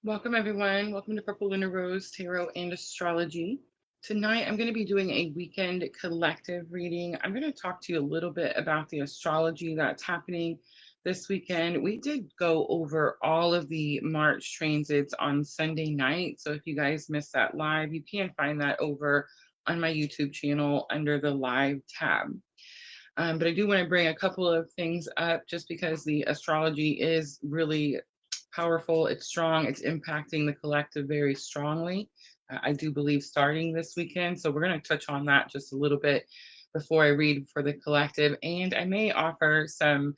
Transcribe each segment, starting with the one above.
Welcome, everyone. Welcome to Purple Lunar Rose Tarot and Astrology. Tonight, I'm going to be doing a weekend collective reading. I'm going to talk to you a little bit about the astrology that's happening this weekend. We did go over all of the March transits on Sunday night. So if you guys missed that live, you can find that over on my YouTube channel under the live tab. But I do want to bring a couple of things up just because the astrology is really powerful, it's strong, it's impacting the collective very strongly. I do believe starting this weekend. So we're going to touch on that just a little bit before I read for the collective. And I may offer some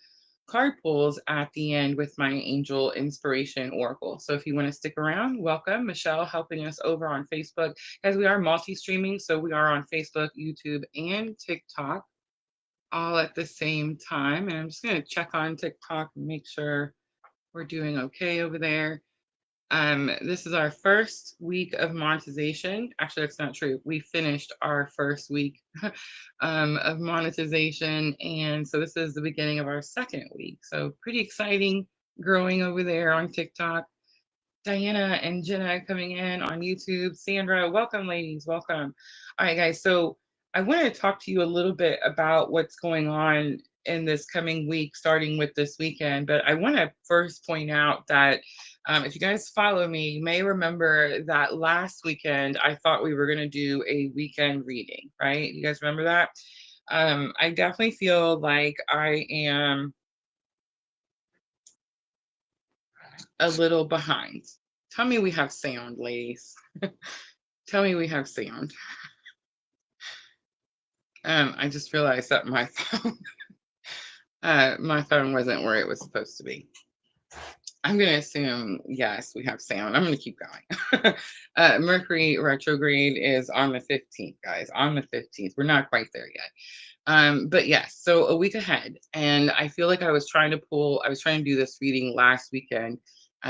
card pulls at the end with my angel inspiration oracle. So if you want to stick around, welcome. Michelle helping us over on Facebook, as we are multi-streaming. So we are on Facebook, YouTube, and TikTok all at the same time. And I'm just going to check on TikTok and make sure we're doing okay over there. This is our first week of monetization. Actually, that's not true. We finished our first week of monetization. And so this is the beginning of our second week. So pretty exciting growing over there on TikTok. Diana and Jenna coming in on YouTube. Sandra, welcome, ladies. Welcome. All right, guys. So I want to talk to you a little bit about what's going on in this coming week, starting with this weekend. But I want to first point out that if you guys follow me, you may remember that last weekend I thought we were going to do a weekend reading, right? You guys remember that? I definitely feel like I am a little behind. Tell me we have sound, ladies. Tell me we have sound. I just realized that my phone wasn't where it was supposed to be. I'm going to assume, yes, we have sound. I'm going to keep going. Mercury retrograde is on the 15th, guys, on the 15th. We're not quite there yet. But yes, so a week ahead. And I feel like I was trying to do this reading last weekend.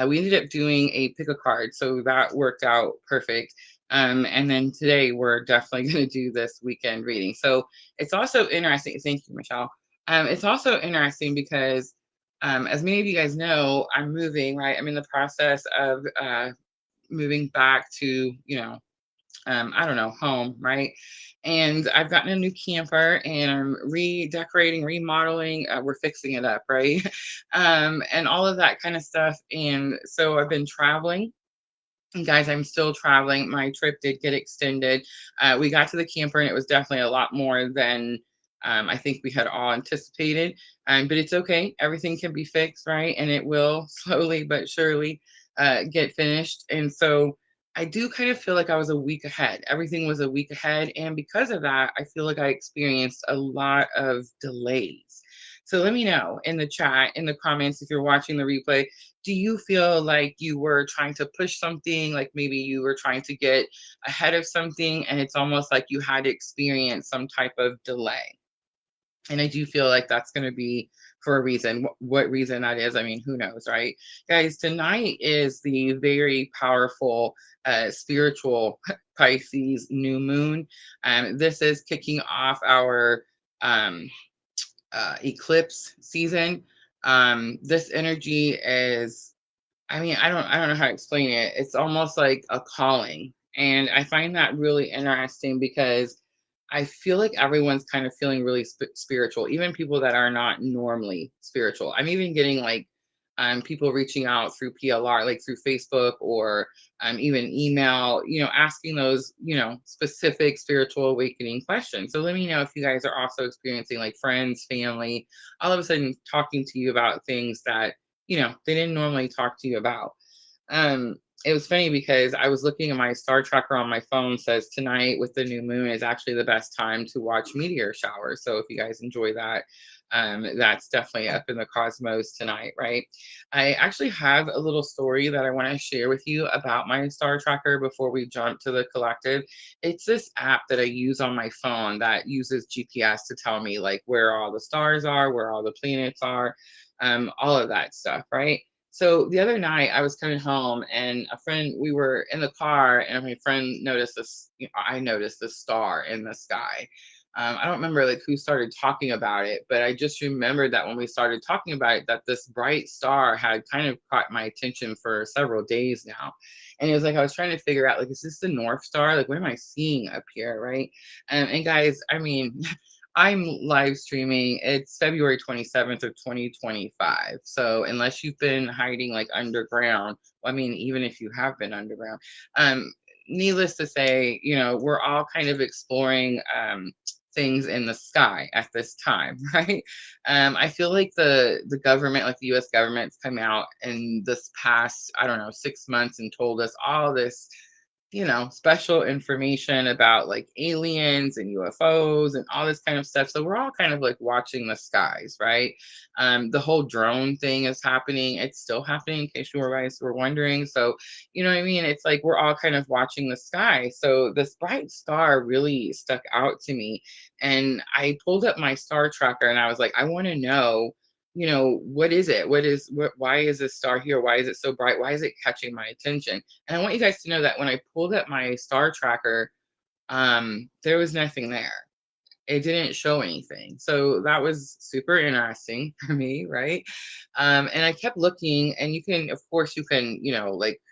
We ended up doing a pick a card. So that worked out perfect. And then today we're definitely going to do this weekend reading. So it's also interesting. Thank you, Michelle. It's also interesting because as many of you guys know, I'm moving, right? I'm in the process of moving back to, I don't know, home, right? And I've gotten a new camper and I'm redecorating, remodeling. We're fixing it up, right? And all of that kind of stuff. And so I've been traveling. And guys, I'm still traveling. My trip did get extended. We got to the camper and it was definitely a lot more than I think we had all anticipated. But it's okay. Everything can be fixed, right? And it will slowly but surely get finished. And so I do kind of feel like I was a week ahead. Everything was a week ahead. And because of that, I feel like I experienced a lot of delays. So let me know in the chat, in the comments, if you're watching the replay, do you feel like you were trying to push something, like maybe you were trying to get ahead of something and it's almost like you had to experience some type of delay? And I do feel like that's going to be for a reason. What reason that is, I mean, who knows, right? Guys, tonight is the very powerful spiritual Pisces new moon. This is kicking off our um, eclipse season. This energy is, I mean, I don't know how to explain it. It's almost like a calling. And I find that really interesting because I feel like everyone's kind of feeling really spiritual, even people that are not normally spiritual. I'm even getting like people reaching out through PLR, like through Facebook or even email, asking those, specific spiritual awakening questions. So let me know if you guys are also experiencing like friends, family, all of a sudden talking to you about things that they didn't normally talk to you about. It was funny because I was looking at my star tracker on my phone, says tonight with the new moon is actually the best time to watch meteor showers. So if you guys enjoy that, that's definitely up in the cosmos tonight, right? I actually have a little story that I want to share with you about my star tracker before we jump to the collective. It's this app that I use on my phone that uses GPS to tell me like where all the stars are, where all the planets are, all of that stuff, right? So the other night I was coming home and we were in the car and my friend noticed this, I noticed this star in the sky. I don't remember like who started talking about it, but I just remembered that when we started talking about it, that this bright star had kind of caught my attention for several days now. And it was like I was trying to figure out, like, is this the North Star? Like, what am I seeing up here, right? And guys, I mean, I'm live streaming. It's February 27th of 2025. So unless you've been hiding like underground, well, I mean, even if you have been underground, um, needless to say, we're all kind of exploring things in the sky at this time, right? I feel like the government, like the U.S. government's come out in this past, I don't know, 6 months and told us all this, special information about like aliens and UFOs and all this kind of stuff. So we're all kind of like watching the skies, right? The whole drone thing is happening. It's still happening, in case you guys were wondering. So, you know what I mean? It's like we're all kind of watching the sky. So this bright star really stuck out to me. And I pulled up my star tracker and I was like, I want to know, what is it? Why is this star here? Why is it so bright? Why is it catching my attention? And I want you guys to know that when I pulled up my star tracker, there was nothing there. It didn't show anything. So that was super interesting for me, right? And I kept looking, and you can, of course, you can, like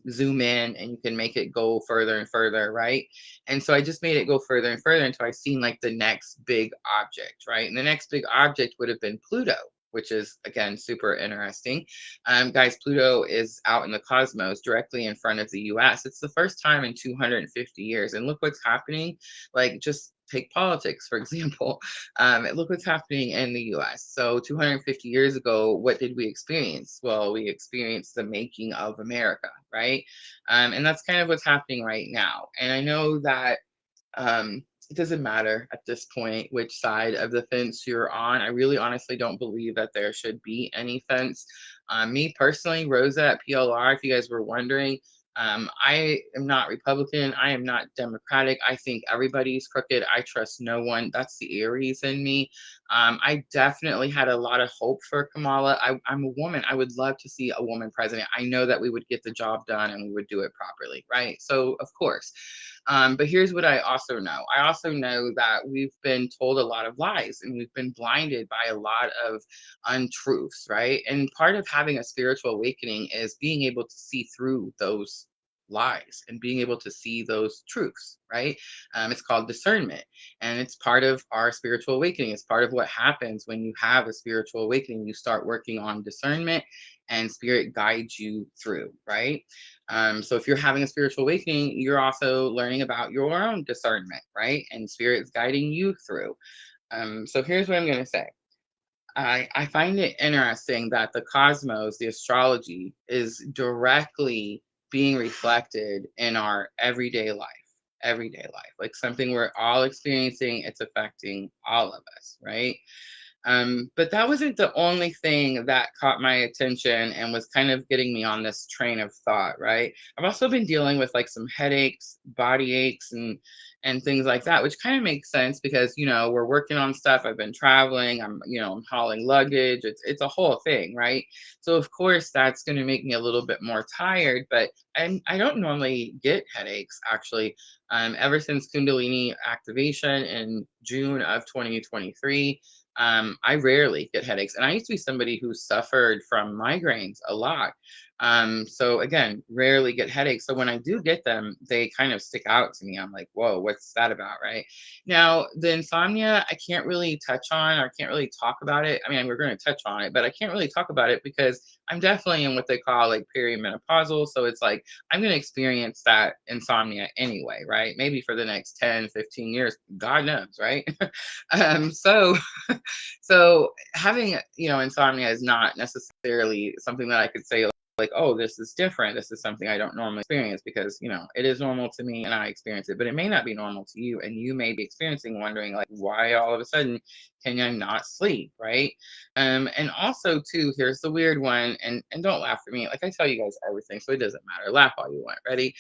zoom in and you can make it go further and further, right? And so I just made it go further and further until I seen like the next big object, right? And the next big object would have been Pluto, which is again super interesting. Guys, Pluto is out in the cosmos directly in front of the US. It's the first time in 250 years. And look what's happening. Like, just take politics, for example. Look what's happening in the US. So 250 years ago, what did we experience? Well, we experienced the making of America, right? And that's kind of what's happening right now. And I know that it doesn't matter at this point which side of the fence you're on. I really honestly don't believe that there should be any fence. Me personally, Rosa at PLR, if you guys were wondering, I am not Republican. I am not Democratic. I think everybody's crooked. I trust no one. That's the Aries in me. I definitely had a lot of hope for Kamala. I'm a woman. I would love to see a woman president. I know that we would get the job done and we would do it properly, right? So, of course. But here's what I also know. I also know that we've been told a lot of lies and we've been blinded by a lot of untruths, right? And part of having a spiritual awakening is being able to see through those lies and being able to see those truths, right? It's called discernment, and it's part of our spiritual awakening. It's part of what happens when you have a spiritual awakening. You start working on discernment, and spirit guides you through, right? So if you're having a spiritual awakening, you're also learning about your own discernment, right? And spirit's guiding you through. So here's what I'm going to say. I find it interesting that the cosmos, the astrology, is directly being reflected in our everyday life. Everyday life, like something we're all experiencing, it's affecting all of us, right? But that wasn't the only thing that caught my attention and was kind of getting me on this train of thought, right? I've also been dealing with like some headaches, body aches, and things like that, which kind of makes sense because we're working on stuff. I've been traveling. I'm hauling luggage. It's a whole thing, right? So of course that's going to make me a little bit more tired. But I don't normally get headaches actually. Ever since Kundalini activation in June of 2023. I rarely get headaches. And I used to be somebody who suffered from migraines a lot. So again, rarely get headaches. So when I do get them, they kind of stick out to me. I'm like, whoa, what's that about? Right now, the insomnia, I can't really touch on, or can't really talk about it. I mean, we're going to touch on it, but I can't really talk about it because I'm definitely in what they call like perimenopausal. So it's like, I'm going to experience that insomnia anyway, right? Maybe for the next 10, 15 years, God knows, right? So so having, insomnia is not necessarily something that I could say like, oh, this is different. This is something I don't normally experience because, it is normal to me and I experience it, but it may not be normal to you. And you may be experiencing wondering like, why all of a sudden can I not sleep, right? And also too, here's the weird one, and don't laugh at me. Like I tell you guys everything, so it doesn't matter. Laugh all you want. Ready?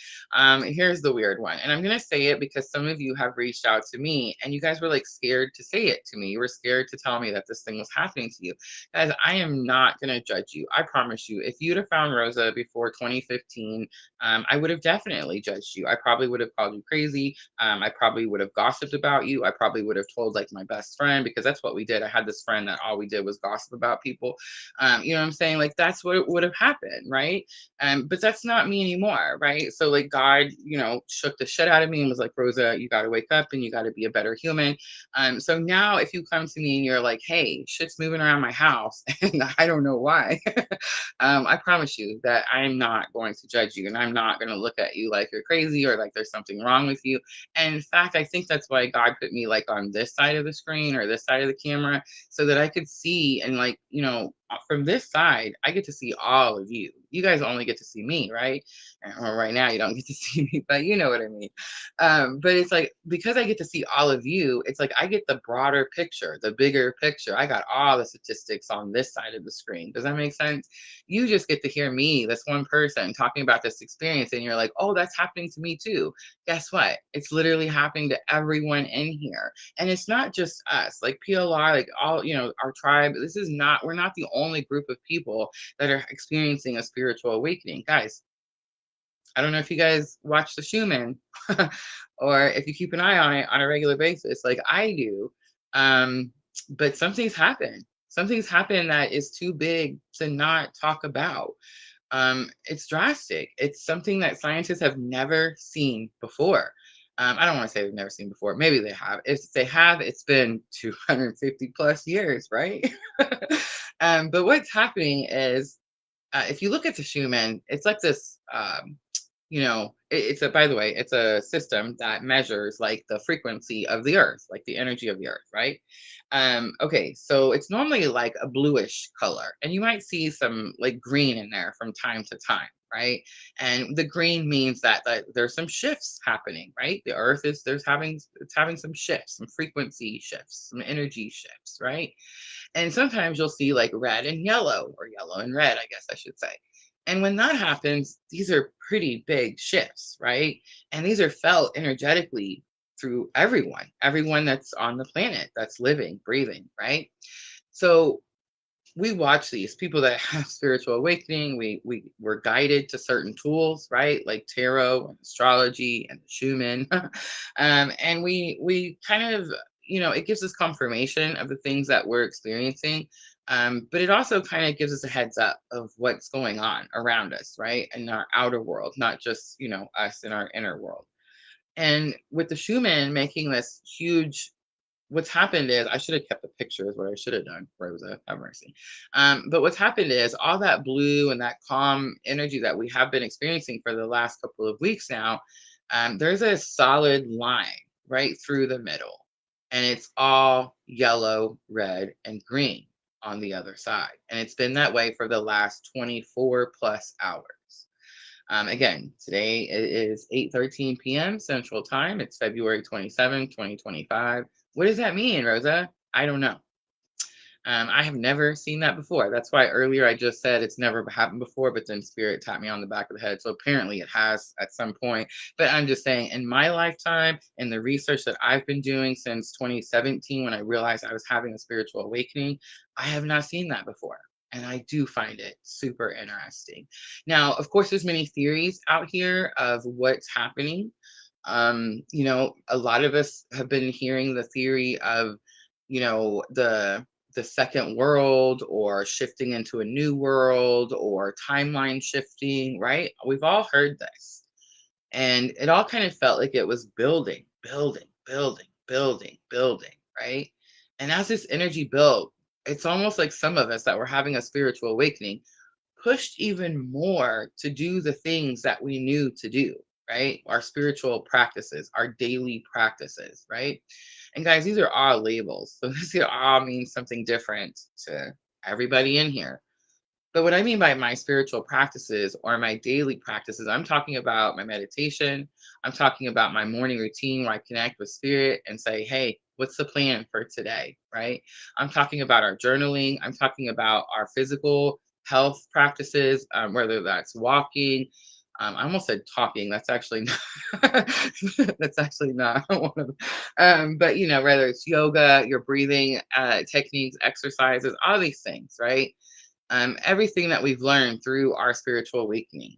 Here's the weird one, and I'm gonna say it because some of you have reached out to me, and you guys were like scared to say it to me. You were scared to tell me that this thing was happening to you. Guys, I am not gonna judge you. I promise you. If you'd have found Rosa before 2015, I would have definitely judged you. I probably would have called you crazy. I probably would have gossiped about you. I probably would have told like my best friend, because that's what we did. I had this friend that all we did was gossip about people. You know what I'm saying? Like that's what would have happened, right? But that's not me anymore, right? So like God, shook the shit out of me and was like, Rosa, you got to wake up and you got to be a better human. So now if you come to me and you're like, hey, shit's moving around my house and I don't know why, I promise you that I'm not going to judge you, and I'm not going to look at you like you're crazy or like there's something wrong with you. And in fact, I think that's why God put me like on this side of the screen or this side of the camera, so that I could see, and like, from this side, I get to see all of you. You guys only get to see me, right? Or right now, you don't get to see me, but you know what I mean. But it's like, because I get to see all of you, it's like I get the broader picture, the bigger picture. I got all the statistics on this side of the screen. Does that make sense? You just get to hear me, this one person, talking about this experience, and you're like, oh, that's happening to me too. Guess what? It's literally happening to everyone in here. And it's not just us, like PLR, like all, our tribe. We're not the only group of people that are experiencing a spiritual awakening. Guys, I don't know if you guys watch the Schumann or if you keep an eye on it on a regular basis, like I do. But something's happened. Something's happened that is too big to not talk about. It's drastic. It's something that scientists have never seen before. I don't want to say they've never seen before. Maybe they have. If they have, it's been 250 plus years, right? But what's happening is, if you look at the Schumann, it's like this. It's a, by the way, it's a system that measures like the frequency of the earth, like the energy of the earth, right? Okay, so it's normally like a bluish color, and you might see some like green in there from time to time, right? And the green means that there's some shifts happening, right? The earth is it's having some shifts, some frequency shifts, some energy shifts, right? And sometimes you'll see like red and yellow, or yellow and red, I guess I should say. And when that happens, these are pretty big shifts, right? And these are felt energetically through everyone that's on the planet, that's living, breathing, right? So we watch these people that have spiritual awakening. We're guided to certain tools, right? Like tarot and astrology and the Schumann. And we kind of, it gives us confirmation of the things that we're experiencing. But it also kind of gives us a heads up of what's going on around us, right? In our outer world, not just, us in our inner world. And with the Schumann making this huge, what's happened is, I should have kept the picture, is what I should have done. Rosa, have mercy. But what's happened is all that blue and that calm energy that we have been experiencing for the last couple of weeks now, there's a solid line right through the middle, and it's all yellow, red, and green on the other side. And it's been that way for the last 24 plus hours. Again, today it is 8:13 p.m. Central Time. It's February 27, 2025. What does that mean, Rosa? I don't know. I have never seen that before. That's why earlier I just said it's never happened before, but then Spirit tapped me on the back of the head. So apparently it has at some point. But I'm just saying, in my lifetime and the research that I've been doing since 2017, when I realized I was having a spiritual awakening, I have not seen that before. And I do find it super interesting. Now, of course, there's many theories out here of what's happening. A lot of us have been hearing the theory of, the second world, or shifting into a new world, or timeline shifting, right? We've all heard this. And it all kind of felt like it was building, building, building, building, building, right? And as this energy built, it's almost like some of us that were having a spiritual awakening pushed even more to do the things that we knew to do, right? Our spiritual practices, our daily practices, right? And guys, these are all labels. So this all means something different to everybody in here. But what I mean by my spiritual practices or my daily practices, I'm talking about my meditation. I'm talking about my morning routine where I connect with spirit and say, hey, What's the plan for today, right? I'm talking about our journaling. I'm talking about our physical health practices, whether that's walking. I almost said talking. That's actually not, that's actually not one of them. But you know, whether it's yoga, your breathing techniques, exercises, all these things, right? Everything that we've learned through our spiritual awakening.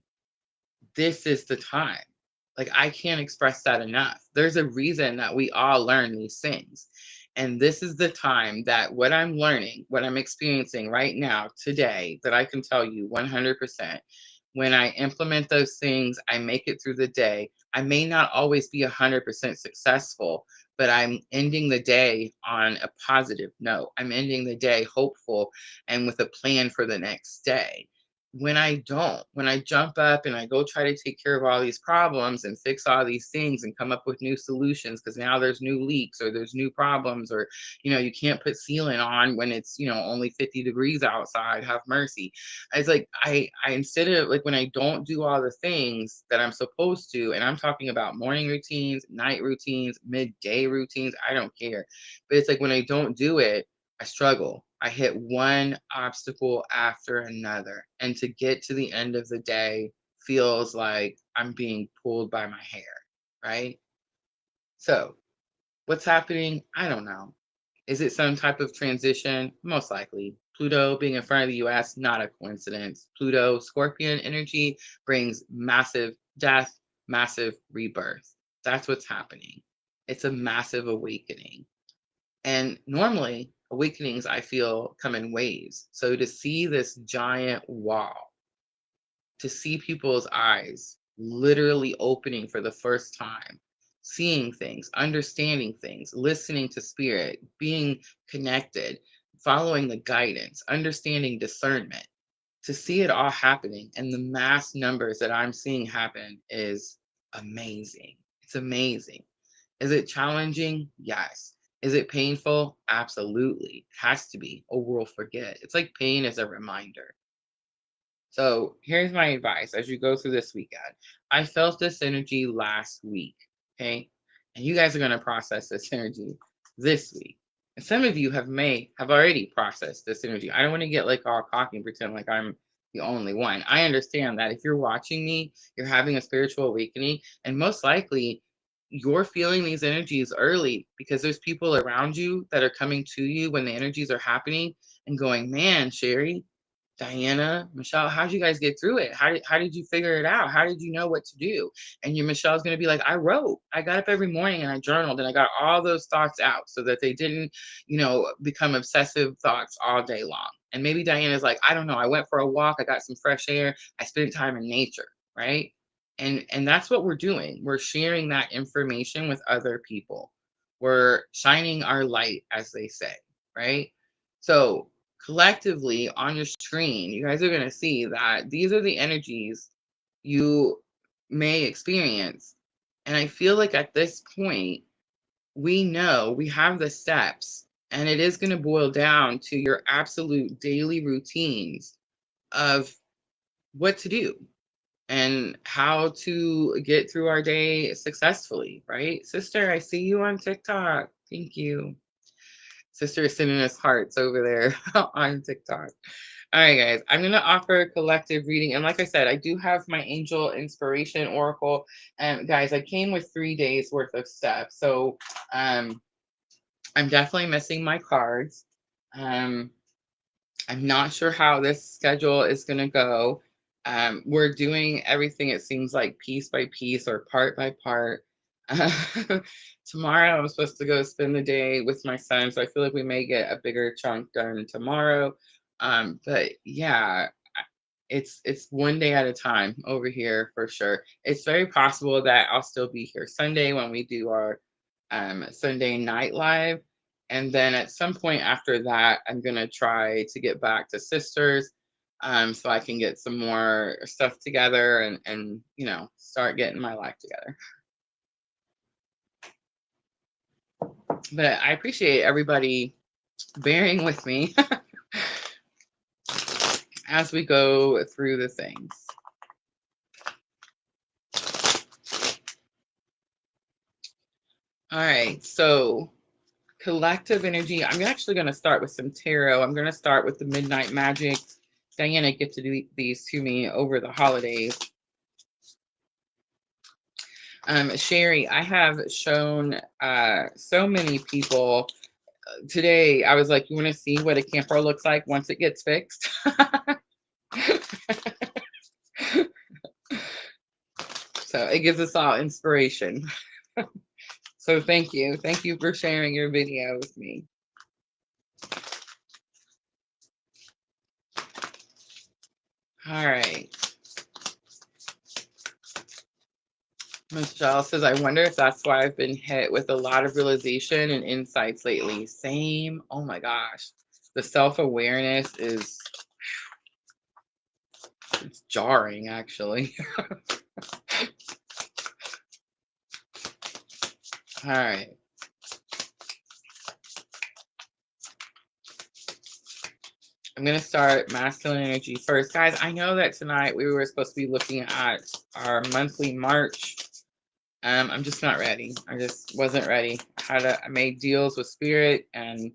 This is the time. Like, I can't express that enough. There's a reason that we all learn these things. And this is the time that what I'm learning, what I'm experiencing right now, today, that I can tell you 100%, when I implement those things, I make it through the day. I may not always be 100% successful, but I'm ending the day on a positive note. I'm ending the day hopeful and with a plan for the next day. When I jump up and I go try to take care of all these problems and fix all these things and come up with new solutions because now there's new leaks or there's new problems, or you know, you can't put sealant on when it's, you know, only 50 degrees outside, have mercy. It's like I instead of, like, when I don't do all the things that I'm supposed to, and I'm talking about morning routines, night routines, midday routines, I don't care. But it's like when I don't do it, I struggle. I hit one obstacle after another. And to get to the end of the day feels like I'm being pulled by my hair, right? So, what's happening? I don't know. Is it some type of transition? Most likely. Pluto being in front of the US, not a coincidence. Pluto, Scorpion energy brings massive death, massive rebirth. That's what's happening. It's a massive awakening. And normally, awakenings, I feel, come in waves. So to see this giant wall, to see people's eyes literally opening for the first time, seeing things, understanding things, listening to spirit, being connected, following the guidance, understanding discernment, to see it all happening and the mass numbers that I'm seeing happen is amazing. It's amazing. Is it challenging? Yes. Is it painful? Absolutely. It has to be, or we'll forget. It's like pain is a reminder. So here's my advice as you go through this weekend. I felt this energy last week, okay? And you guys are going to process this energy this week. And some of you have already processed this energy. I don't want to get like all cocky and pretend like I'm the only one. I understand that if you're watching me, you're having a spiritual awakening, and most likely you're feeling these energies early because there's people around you that are coming to you when the energies are happening and going, man, Sherry, Diana, Michelle, how'd you guys get through it? How did you figure it out? How did you know what to do? And your Michelle's going to be like, I wrote. I got up every morning and I journaled and I got all those thoughts out so that they didn't, you know, become obsessive thoughts all day long. And maybe Diana's like, I don't know. I went for a walk. I got some fresh air. I spent time in nature, right? And that's what we're doing. We're sharing that information with other people. We're shining our light, as they say, right? So collectively on your screen, you guys are going to see that these are the energies you may experience. And I feel like at this point, we know we have the steps, and it is going to boil down to your absolute daily routines of what to do and how to get through our day successfully, right? Sister, I see you on TikTok. Thank you. Sister is sending us hearts over there on TikTok. All right, guys, I'm going to offer a collective reading. And like I said, I do have my angel inspiration oracle. And guys, I came with 3 days worth of stuff. So um, I'm definitely missing my cards. Um, I'm not sure how this schedule is going to go. We're doing everything, it seems like, piece by piece or part by part. Tomorrow, I'm supposed to go spend the day with my son, so I feel like we may get a bigger chunk done tomorrow. But yeah, it's one day at a time over here for sure. It's very possible that I'll still be here Sunday when we do our Sunday night live. And then at some point after that, I'm going to try to get back to Sisters so I can get some more stuff together and, you know, start getting my life together. But I appreciate everybody bearing with me as we go through the things. All right, so collective energy. I'm actually going to start with some tarot. I'm going to start with the Midnight Magic. Diana get to do these to me over the holidays. Sherry, I have shown so many people today. I was like, you want to see what a camper looks like once it gets fixed? So it gives us all inspiration. So thank you. Thank you for sharing your video with me. All right. Michelle says, I wonder if that's why I've been hit with a lot of realization and insights lately. Same. Oh my gosh. The self-awareness is, it's jarring, actually. All right. I'm going to start masculine energy first. Guys, I know that tonight we were supposed to be looking at our monthly March. I'm just not ready. I just wasn't ready. I made deals with Spirit, and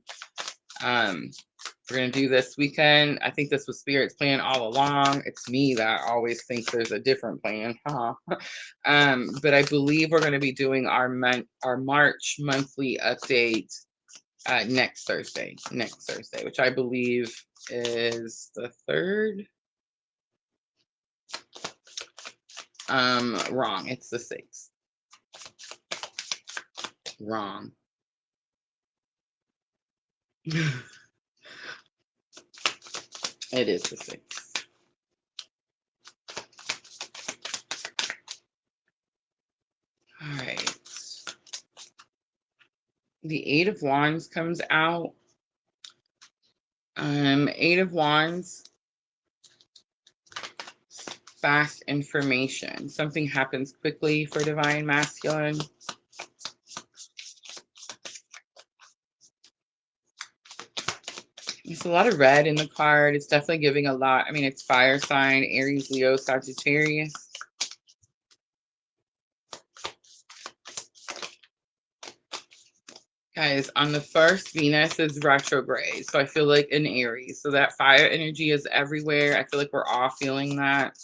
we're going to do this weekend. I think this was Spirit's plan all along. It's me that always thinks there's a different plan. Huh? But I believe we're going to be doing our March monthly update next Thursday, which I believe is the 3rd. Wrong. It's the 6th. Wrong. It is the 6th. All right. The 8 of Wands comes out. 8 of Wands, fast information. Something happens quickly for Divine Masculine. There's a lot of red in the card. It's definitely giving a lot. I mean, it's fire sign, Aries, Leo, Sagittarius. Guys, on the 1st, Venus is retrograde. So I feel like in Aries. So that fire energy is everywhere. I feel like we're all feeling that.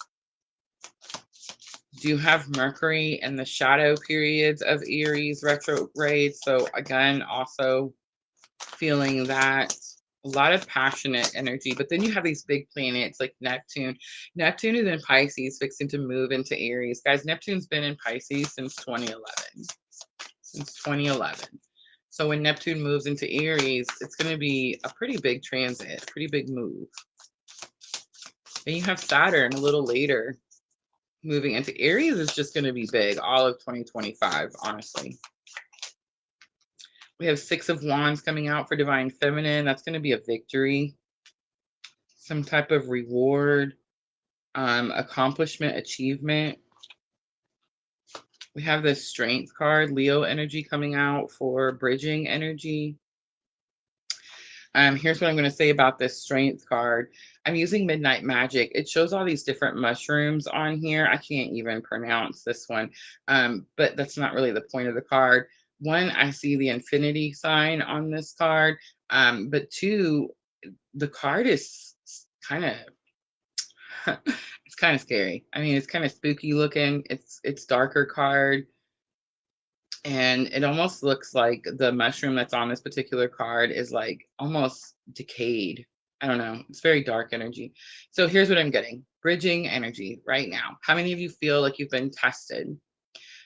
Do have Mercury in the shadow periods of Aries retrograde. So again, also feeling that. A lot of passionate energy. But then you have these big planets like Neptune. Neptune is in Pisces, fixing to move into Aries. Guys, Neptune's been in Pisces since 2011. Since 2011. So when Neptune moves into Aries, it's going to be a pretty big transit, pretty big move. Then you have Saturn a little later moving into Aries. Is just going to be big all of 2025, honestly. We have 6 of Wands coming out for Divine Feminine. That's going to be a victory, some type of reward, accomplishment, achievement. We have this Strength card, Leo energy coming out for bridging energy. Here's what I'm going to say about this Strength card. I'm using Midnight Magic. It shows all these different mushrooms on here. I can't even pronounce this one, but that's not really the point of the card. One, I see the infinity sign on this card, but 2, the card is kind of it's kind of scary. I mean, it's kind of spooky looking. It's darker card, and it almost looks like the mushroom that's on this particular card is like almost decayed. I don't know. It's very dark energy. So here's what I'm getting. Bridging energy right now. How many of you feel like you've been tested?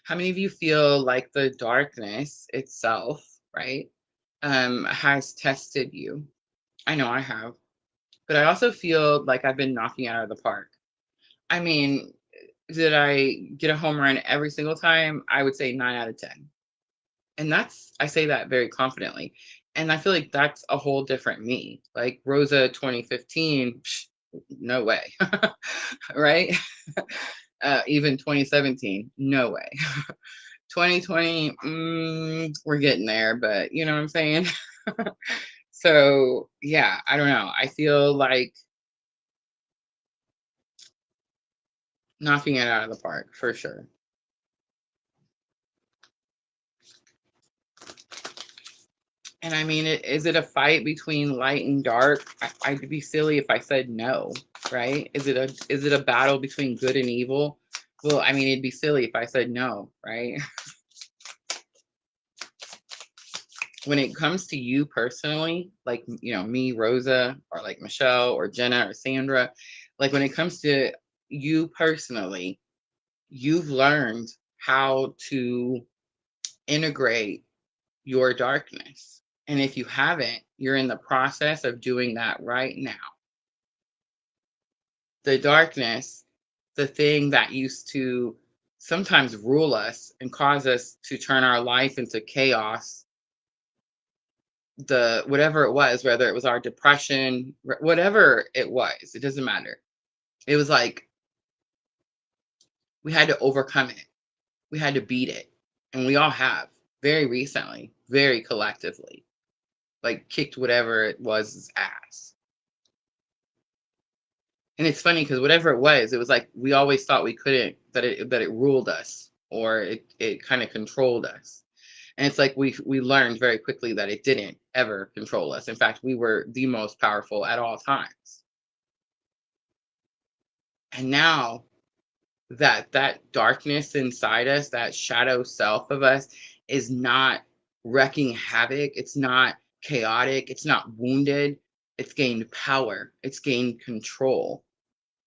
How many of you feel like the darkness itself, right, has tested you? I know I have. But I also feel like I've been knocking it out of the park. I mean, did I get a home run every single time? I would say 9 out of 10. And I say that very confidently. And I feel like that's a whole different me. Like Rosa 2015, no way. Right? Even 2017, no way. 2020, we're getting there, but you know what I'm saying? So yeah, I don't know. I feel like knocking it out of the park for sure. And I mean, is it a fight between light and dark? I'd be silly if I said no, right? Is it a battle between good and evil? Well, I mean, it'd be silly if I said no, right? When it comes to you personally, like, me, Rosa, or like Michelle or Jenna or Sandra, like when it comes to you personally, you've learned how to integrate your darkness. And if you haven't, you're in the process of doing that right now. The darkness, the thing that used to sometimes rule us and cause us to turn our life into chaos, the whatever it was, whether it was our depression, whatever it was, it doesn't matter. It was like we had to overcome it. We had to beat it. And we all have very recently, very collectively, like kicked whatever it was ass. And it's funny because whatever it was like we always thought we couldn't, that it ruled us, or it kind of controlled us. And it's like we learned very quickly that it didn't ever control us. In fact, we were the most powerful at all times. And now that darkness inside us, that shadow self of us, is not wrecking havoc. It's not chaotic. It's not wounded. It's gained power. It's gained control.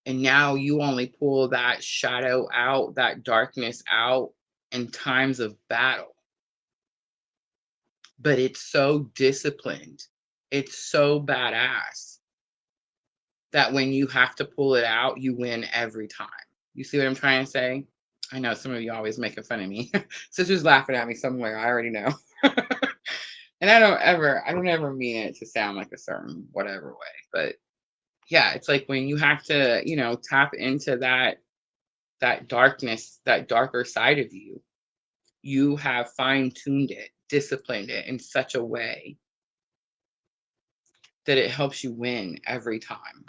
And now you only pull that shadow out, that darkness out in times of battle. But it's so disciplined. It's so badass that when you have to pull it out, you win every time. You see what I'm trying to say? I know some of you always making fun of me. Sister's laughing at me somewhere. I already know. And I don't ever mean it to sound like a certain whatever way. But yeah, it's like when you have to, tap into that darkness, that darker side of you, you have fine-tuned it, disciplined it in such a way that it helps you win every time.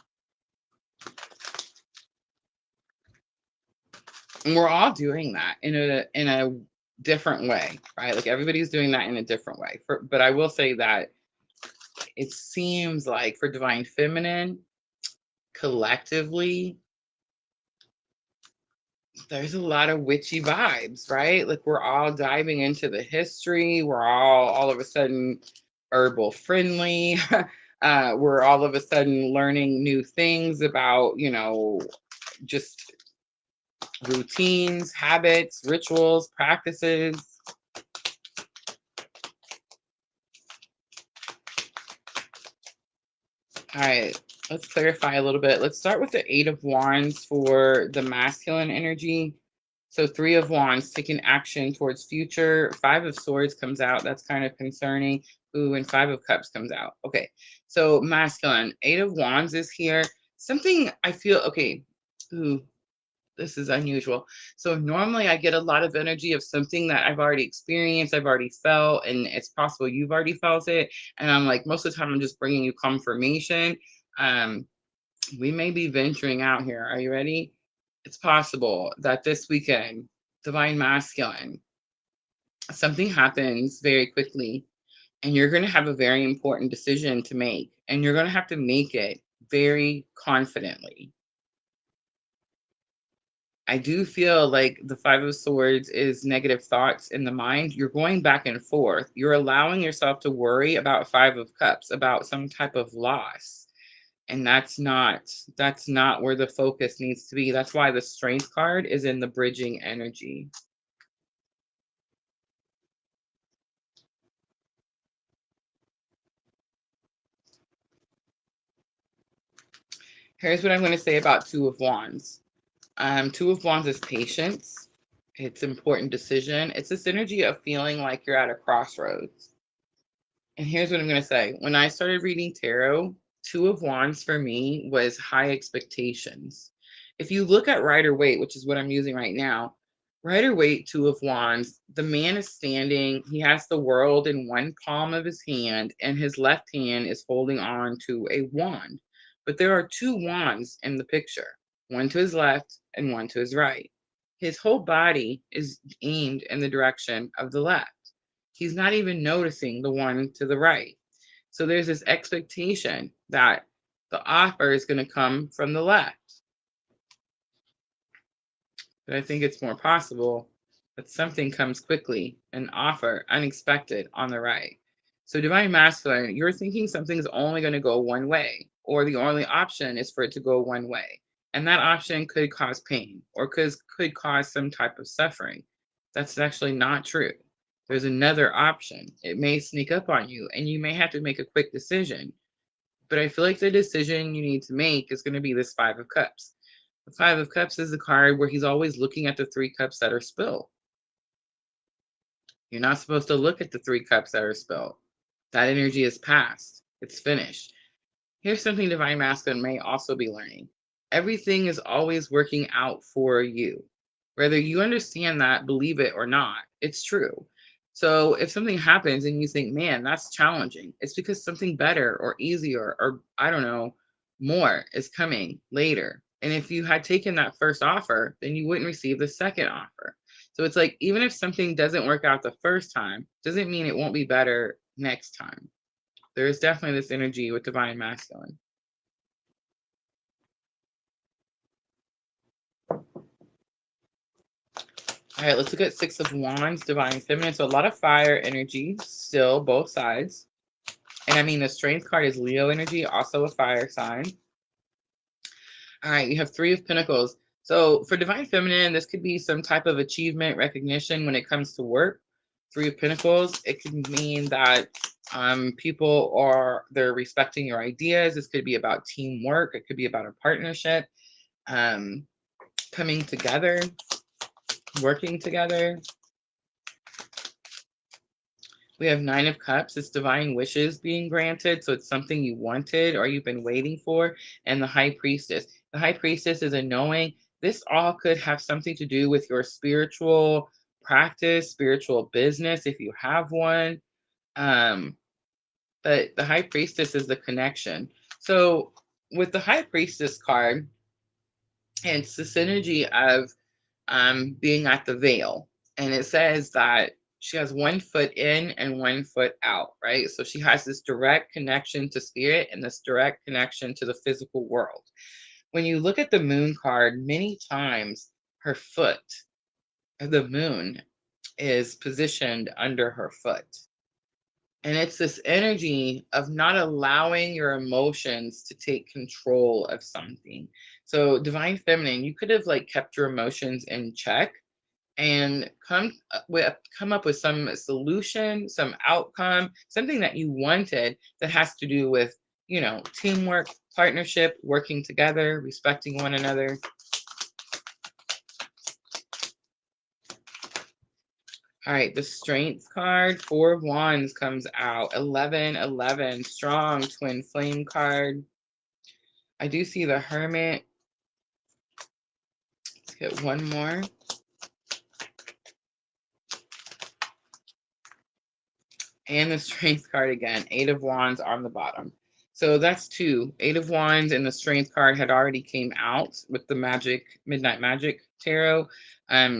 And we're all doing that in a different way, right? Like everybody's doing that in a different way. But I will say that it seems like for Divine Feminine, collectively, there's a lot of witchy vibes, right? Like we're all diving into the history. We're all of a sudden herbal friendly. We're all of a sudden learning new things about, just routines, habits, rituals, practices. All right, let's clarify a little bit. Let's start with the Eight of Wands for the masculine energy. So Three of Wands, taking action towards future. Five of Swords comes out. That's kind of concerning. Ooh, and Five of Cups comes out. Okay, so masculine. Eight of Wands is here. Something I feel, okay, ooh, this is unusual. So normally I get a lot of energy of something that I've already experienced, I've already felt, and it's possible you've already felt it. And I'm like, most of the time I'm just bringing you confirmation. Um, we may be venturing out here. Are you ready? It's possible that this weekend, Divine Masculine, something happens very quickly, and you're going to have a very important decision to make, and you're going to have to make it very confidently. I do feel like the Five of Swords is negative thoughts in the mind. You're going back and forth. You're allowing yourself to worry about Five of Cups, about some type of loss. And that's not where the focus needs to be. That's why the Strength card is in the bridging energy. Here's what I'm going to say about Two of Wands. Two of Wands is patience. It's important decision. It's this energy of feeling like you're at a crossroads. And here's what I'm going to say. When I started reading tarot, Two of Wands for me was high expectations. If you look at Rider Waite, which is what I'm using right now, Rider Waite, Two of Wands, the man is standing. He has the world in one palm of his hand, and his left hand is holding on to a wand. But there are two wands in the picture, one to his left and one to his right. His whole body is aimed in the direction of the left. He's not even noticing the one to the right. So there's this expectation that the offer is going to come from the left. But I think it's more possible that something comes quickly, an offer, unexpected on the right. So divine masculine, you're thinking something's only going to go one way, or the only option is for it to go one way. And that option could cause pain or could cause some type of suffering. That's actually not true. There's another option. It may sneak up on you and you may have to make a quick decision. But I feel like the decision you need to make is going to be this Five of Cups. The Five of Cups is the card where he's always looking at the 3 cups that are spilled. You're not supposed to look at the 3 cups that are spilled. That energy is past. It's finished. Here's something divine masculine may also be learning. Everything is always working out for you. Whether you understand that, believe it or not, it's true. So if something happens and you think, man, that's challenging, it's because something better or easier or I don't know, more is coming later. And if you had taken that first offer, then you wouldn't receive the second offer. So it's like, even if something doesn't work out the first time, doesn't mean it won't be better next time. There is definitely this energy with divine masculine. All right, let's look at Six of Wands, divine feminine. So a lot of fire energy still, both sides. And I mean, the strength card is Leo energy, also a fire sign. All right, you have Three of Pentacles. So for divine feminine, this could be some type of achievement, recognition when it comes to work. Three of Pentacles, it could mean that they're respecting your ideas. This could be about teamwork. It could be about a partnership, coming together, working together. We have Nine of Cups. It's divine wishes being granted. So it's something you wanted or you've been waiting for. And the High Priestess. The High Priestess is a knowing. This all could have something to do with your spiritual practice, spiritual business, if you have one. But the High Priestess is the connection. So with the High Priestess card, it's this energy of being at the veil. And it says that she has 1 foot in and 1 foot out, right? So she has this direct connection to spirit and this direct connection to the physical world. When you look at the moon card, many times her foot, the moon, is positioned under her foot. And it's this energy of not allowing your emotions to take control of something. So divine feminine, you could have like kept your emotions in check and come up with some solution, some outcome, something that you wanted that has to do with, teamwork, partnership, working together, respecting one another. All right, the Strength card, Four of Wands comes out. 11, strong twin flame card. I do see the Hermit. Let's get one more. And the Strength card again, Eight of Wands on the bottom. So that's 2. Eight of Wands and the Strength card had already came out with the Midnight Magic Tarot.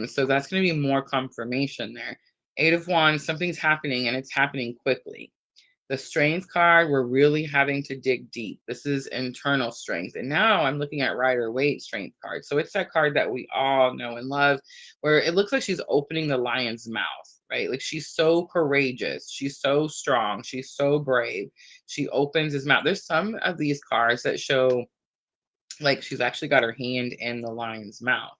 So that's going to be more confirmation there. Eight of Wands, something's happening and it's happening quickly. The Strength card, we're really having to dig deep. This is internal strength. And now I'm looking at Rider-Waite Strength card. So it's that card that we all know and love, where it looks like she's opening the lion's mouth, right? Like she's so courageous. She's so strong. She's so brave. She opens his mouth. There's some of these cards that show like she's actually got her hand in the lion's mouth.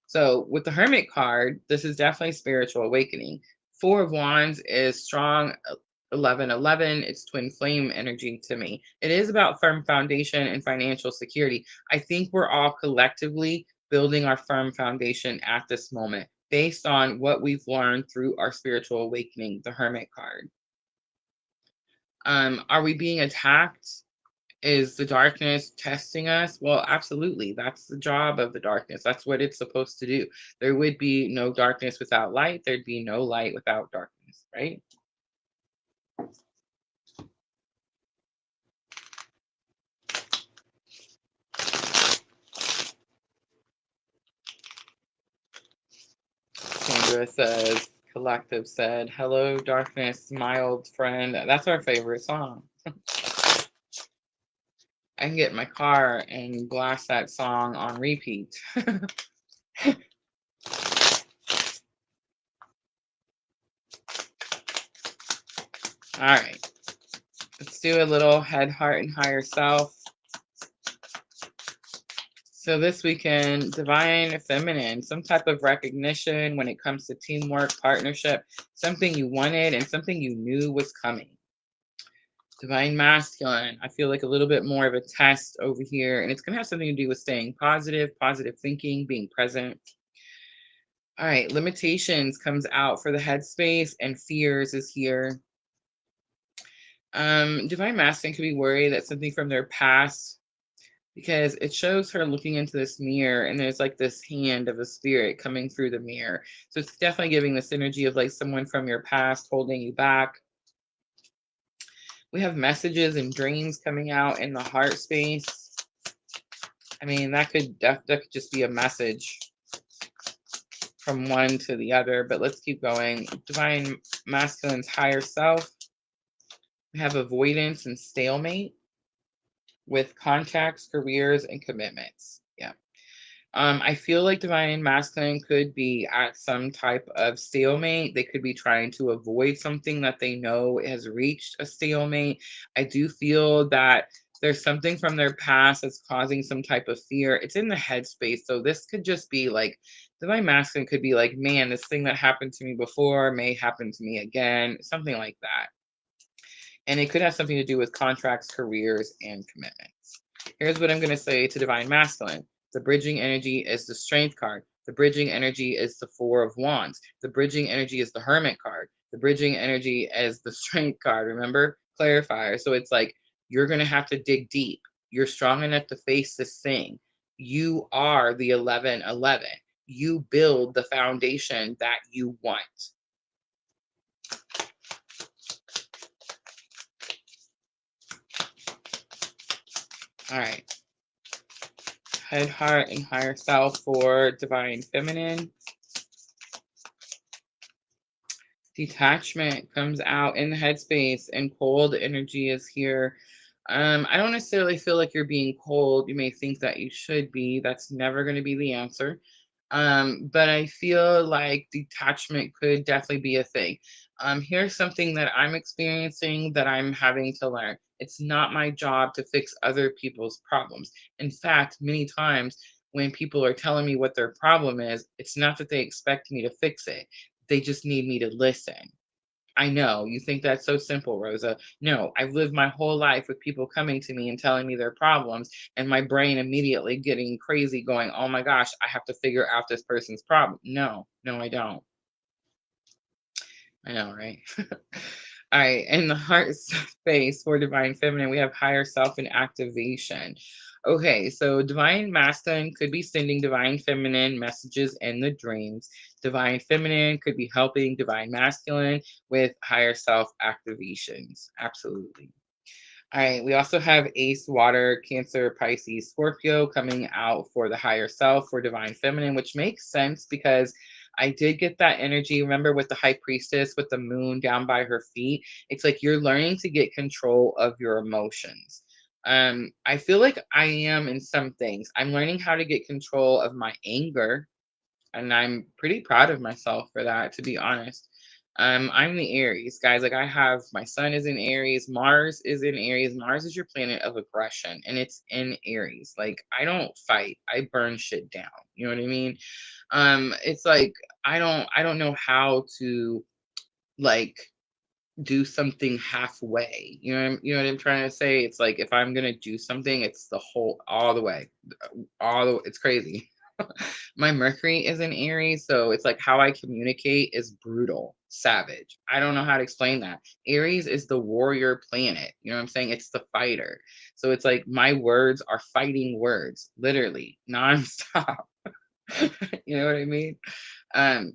So with the Hermit card, this is definitely spiritual awakening. Four of Wands is strong 11. It's twin flame energy to me. It is about firm foundation and financial security. I think we're all collectively building our firm foundation at this moment based on what we've learned through our spiritual awakening, the Hermit card. Are we being attacked? Is the darkness testing us? Well, absolutely. That's the job of the darkness. That's what it's supposed to do. There would be no darkness without light. There'd be no light without darkness, right? Sandra says, Collective said, "Hello, darkness, my old friend." That's our favorite song. I can get in my car and blast that song on repeat. All right, let's do a little head, heart, and higher self. So this weekend, divine feminine, some type of recognition when it comes to teamwork, partnership, something you wanted and something you knew was coming. Divine masculine, I feel like a little bit more of a test over here, and it's going to have something to do with staying positive, positive thinking, being present. All right, limitations comes out for the headspace, and fears is here. Divine masculine could be worried that something from their past, because it shows her looking into this mirror and there's like this hand of a spirit coming through the mirror. So it's definitely giving this energy of like someone from your past holding you back. We have messages and dreams coming out in the heart space. I mean, that could just be a message from one to the other, but let's keep going. Divine masculine's higher self. We have avoidance and stalemate with contacts, careers, and commitments. Yeah. I feel like divine masculine could be at some type of stalemate. They could be trying to avoid something that they know has reached a stalemate. I do feel that there's something from their past that's causing some type of fear. It's in the headspace. So this could just be like divine masculine could be like, man, this thing that happened to me before may happen to me again, something like that. And it could have something to do with contracts, careers, and commitments. Here's what I'm going to say to divine masculine. The bridging energy is the strength card. The bridging energy is the four of wands. The bridging energy is the hermit card. The bridging energy is the strength card. Remember, clarifier. So it's like you're going to have to dig deep. You're strong enough to face this thing. You are the 1111. You build the foundation that you want. All right. Head, heart, and higher self for divine feminine. Detachment comes out in the headspace, and cold energy is here. I don't necessarily feel like you're being cold. You may think that you should be. That's never going to be the answer. But I feel like detachment could definitely be a thing. Here's something that I'm experiencing that I'm having to learn. It's not my job to fix other people's problems. In fact, many times when people are telling me what their problem is, it's not that they expect me to fix it. They just need me to listen. I know you think that's so simple, Rosa. No, I've lived my whole life with people coming to me and telling me their problems, and my brain immediately getting crazy, going, oh my gosh, I have to figure out this person's problem. No, no, I don't. I know, right? All right. In the heart space for divine feminine, we have higher self and activation. Okay, so divine masculine could be sending divine feminine messages in the dreams. Divine feminine could be helping divine masculine with higher self activations. Absolutely. All right, we also have Ace, Water, Cancer, Pisces, Scorpio coming out for the higher self for divine feminine, which makes sense because I did get that energy. Remember with the high priestess with the moon down by her feet? It's like you're learning to get control of your emotions. I feel like I am in some things. I'm learning how to get control of my anger, and I'm pretty proud of myself for that, to be honest. I'm the Aries, guys. Like I have my sun is in Aries, Mars is in Aries. Mars is your planet of aggression, and it's in Aries. Like I don't fight, I burn shit down. You know what I mean? It's like I don't know how to like do something halfway. You know what I'm trying to say? It's like if I'm gonna do something, it's the whole all the way. It's crazy. My Mercury is in Aries, so it's like how I communicate is brutal, savage. I don't know how to explain that. Aries is the warrior planet. You know what I'm saying? It's the fighter. So it's like my words are fighting words, literally, nonstop. You know what I mean?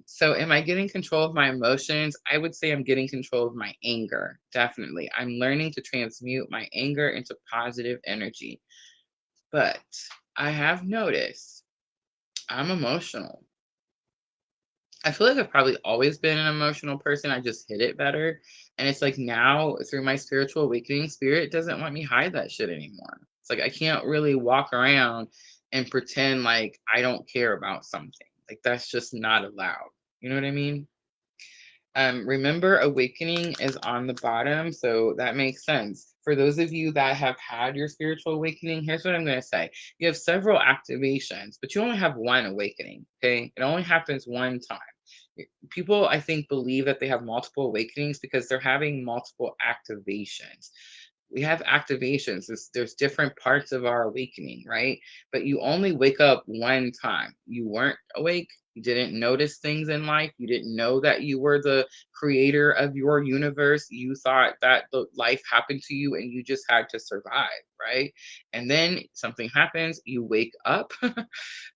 So am I getting control of my emotions? I would say I'm getting control of my anger. Definitely. I'm learning to transmute my anger into positive energy. But I have noticed I'm emotional. I feel like I've probably always been an emotional person. I just hid it better. And it's like now through my spiritual awakening, spirit doesn't let me hide that shit anymore. It's like I can't really walk around and pretend like I don't care about something. Like that's just not allowed. You know what I mean? Remember, awakening is on the bottom, so that makes sense. For those of you that have had your spiritual awakening, here's what I'm going to say. You have several activations, but you only have one awakening, okay? It only happens one time. People, I think, believe that they have multiple awakenings because they're having multiple activations. We have activations. There's different parts of our awakening, right? But you only wake up one time. You weren't awake. You didn't notice things in life. You didn't know that you were the creator of your universe. You thought that the life happened to you and you just had to survive, right? And then something happens. You wake up,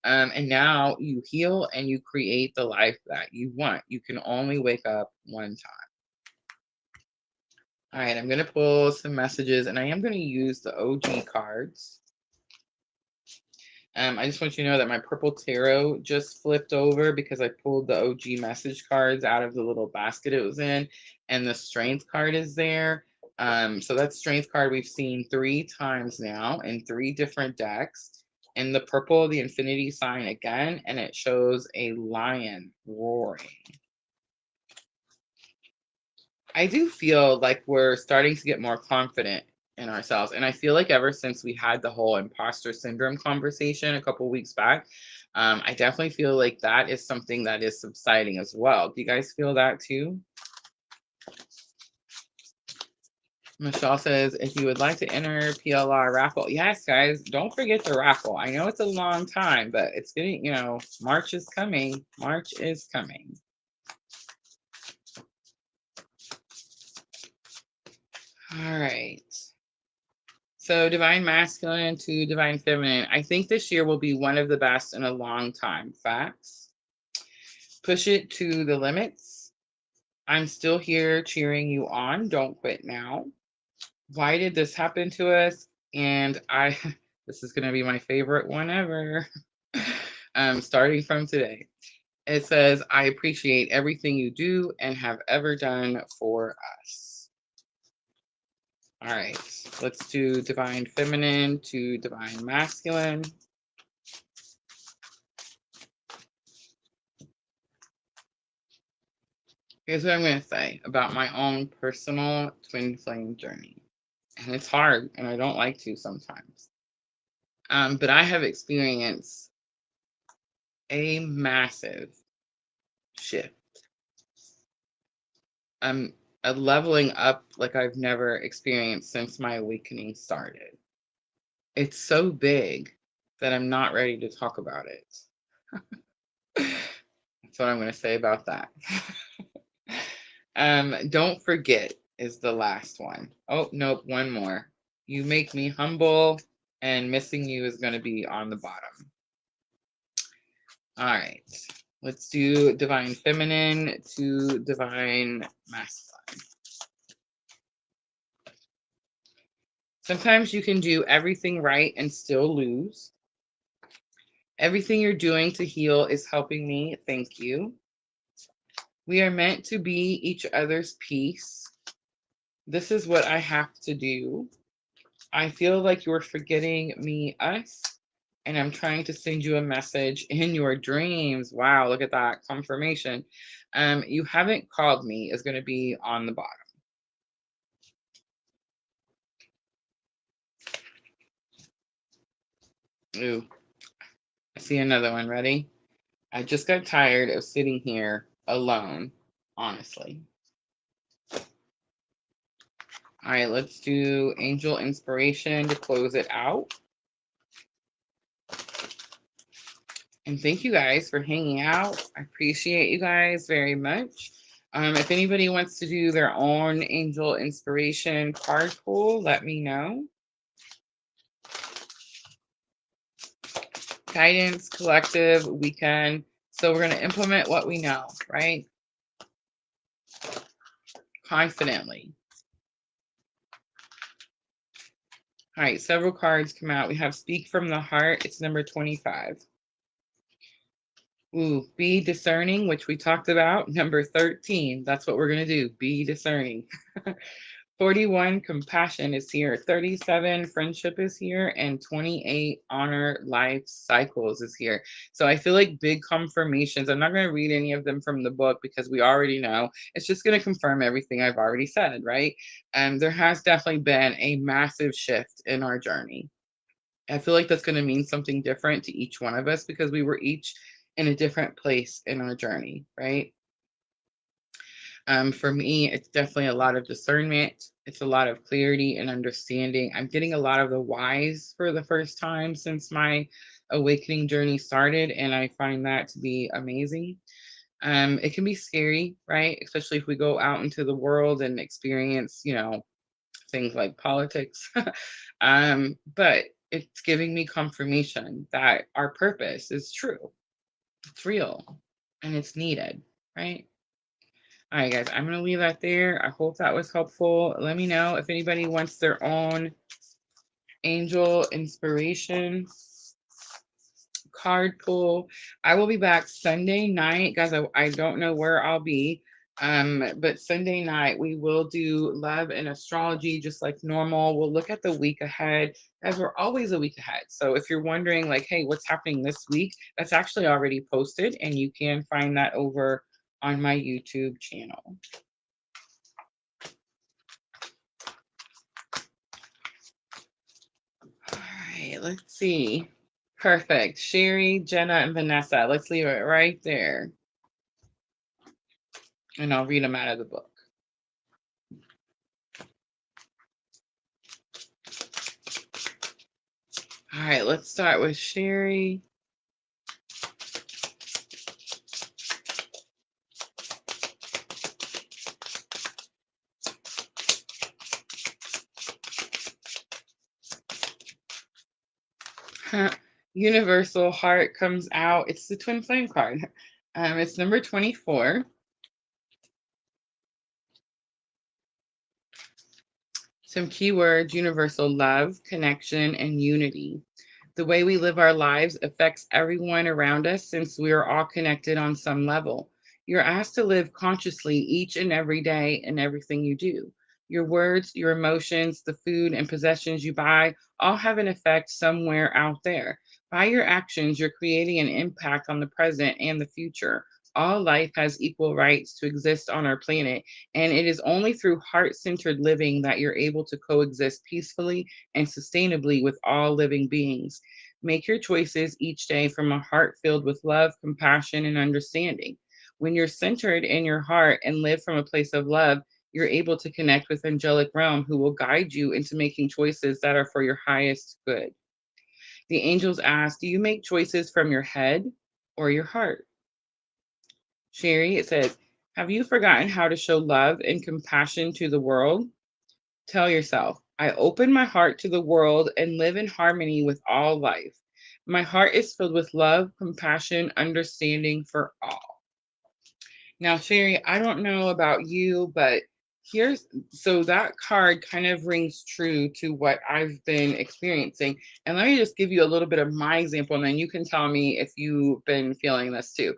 and now you heal and you create the life that you want. You can only wake up one time. All right, I'm going to pull some messages and I am going to use the OG cards. I just want you to know that my purple tarot just flipped over because I pulled the OG message cards out of the little basket it was in, and the strength card is there. So that strength card we've seen 3 times now in 3 different decks. In the purple, the infinity sign again, and it shows a lion roaring. I do feel like we're starting to get more confident in ourselves. And I feel like ever since we had the whole imposter syndrome conversation a couple weeks back, I definitely feel like that is something that is subsiding as well. Do you guys feel that too? Michelle says, if you would like to enter PLR raffle, yes, guys, don't forget the raffle. I know it's a long time, but it's getting, March is coming. March is coming. All right. So divine masculine to divine feminine. I think this year will be one of the best in a long time. Facts. Push it to the limits. I'm still here cheering you on. Don't quit now. Why did this happen to us? And this is going to be my favorite one ever. Starting from today. It says, I appreciate everything you do and have ever done for us. All right, let's do divine feminine to divine masculine. Here's what I'm going to say about my own personal twin flame journey. And it's hard, and I don't like to sometimes. But I have experienced a massive shift. A leveling up like I've never experienced since my awakening started. It's so big that I'm not ready to talk about it. That's what I'm going to say about that. Don't forget is the last one. Oh, nope, one more. You make me humble, and missing you is going to be on the bottom. All right, let's do divine feminine to divine masculine. Sometimes you can do everything right and still lose. Everything you're doing to heal is helping me. Thank you. We are meant to be each other's peace. This is what I have to do. I feel like you're forgetting me, us, and I'm trying to send you a message in your dreams. Wow, look at that confirmation. You haven't called me is going to be on the bottom. Ooh, I see another one. Ready? I just got tired of sitting here alone, honestly. All right, let's do angel inspiration to close it out. And thank you guys for hanging out. I appreciate you guys very much. If anybody wants to do their own angel inspiration card pull, let me know. Guidance, collective, weekend. So we're going to implement what we know, right? Confidently. All right, several cards come out. We have Speak from the Heart. It's number 25. Ooh, be discerning, which we talked about. Number 13, that's what we're going to do. Be discerning. 41, compassion is here. 37, friendship is here. And 28, honor life cycles is here. So I feel like big confirmations. I'm not going to read any of them from the book because we already know. It's just going to confirm everything I've already said, right? And there has definitely been a massive shift in our journey. I feel like that's going to mean something different to each one of us because we were each in a different place in our journey, right? For me, it's definitely a lot of discernment. It's a lot of clarity and understanding. I'm getting a lot of the whys for the first time since my awakening journey started, and I find that to be amazing. It can be scary, right? Especially if we go out into the world and experience, things like politics. But it's giving me confirmation that our purpose is true, it's real, and it's needed, right? All right, guys, I'm going to leave that there. I hope that was helpful. Let me know if anybody wants their own angel inspiration card pull. I will be back Sunday night, guys. I don't know where I'll be. But Sunday night we will do love and astrology just like normal. We'll look at the week ahead, as we're always a week ahead. So if you're wondering, like, hey, what's happening this week, that's actually already posted, and you can find that over on my YouTube channel. All right, let's see. Perfect. Sherry, Jenna, and Vanessa. Let's leave it right there. And I'll read them out of the book. All right, let's start with Sherry. Universal Heart comes out. It's the Twin Flame card. It's number 24. Some keywords: universal love, connection, and unity. The way we live our lives affects everyone around us since we are all connected on some level. You're asked to live consciously each and every day in everything you do. Your words, your emotions, the food and possessions you buy all have an effect somewhere out there. By your actions, you're creating an impact on the present and the future. All life has equal rights to exist on our planet, and it is only through heart centered living that you're able to coexist peacefully and sustainably with all living beings. Make your choices each day from a heart filled with love, compassion, and understanding. When you're centered in your heart and live from a place of love, you're able to connect with angelic realm who will guide you into making choices that are for your highest good. The angels ask, do you make choices from your head or your heart? Sherry, it says, have you forgotten how to show love and compassion to the world? Tell yourself, I open my heart to the world and live in harmony with all life. My heart is filled with love, compassion, understanding for all. Now, Sherry, I don't know about you, but so that card kind of rings true to what I've been experiencing. And let me just give you a little bit of my example, and then you can tell me if you've been feeling this too.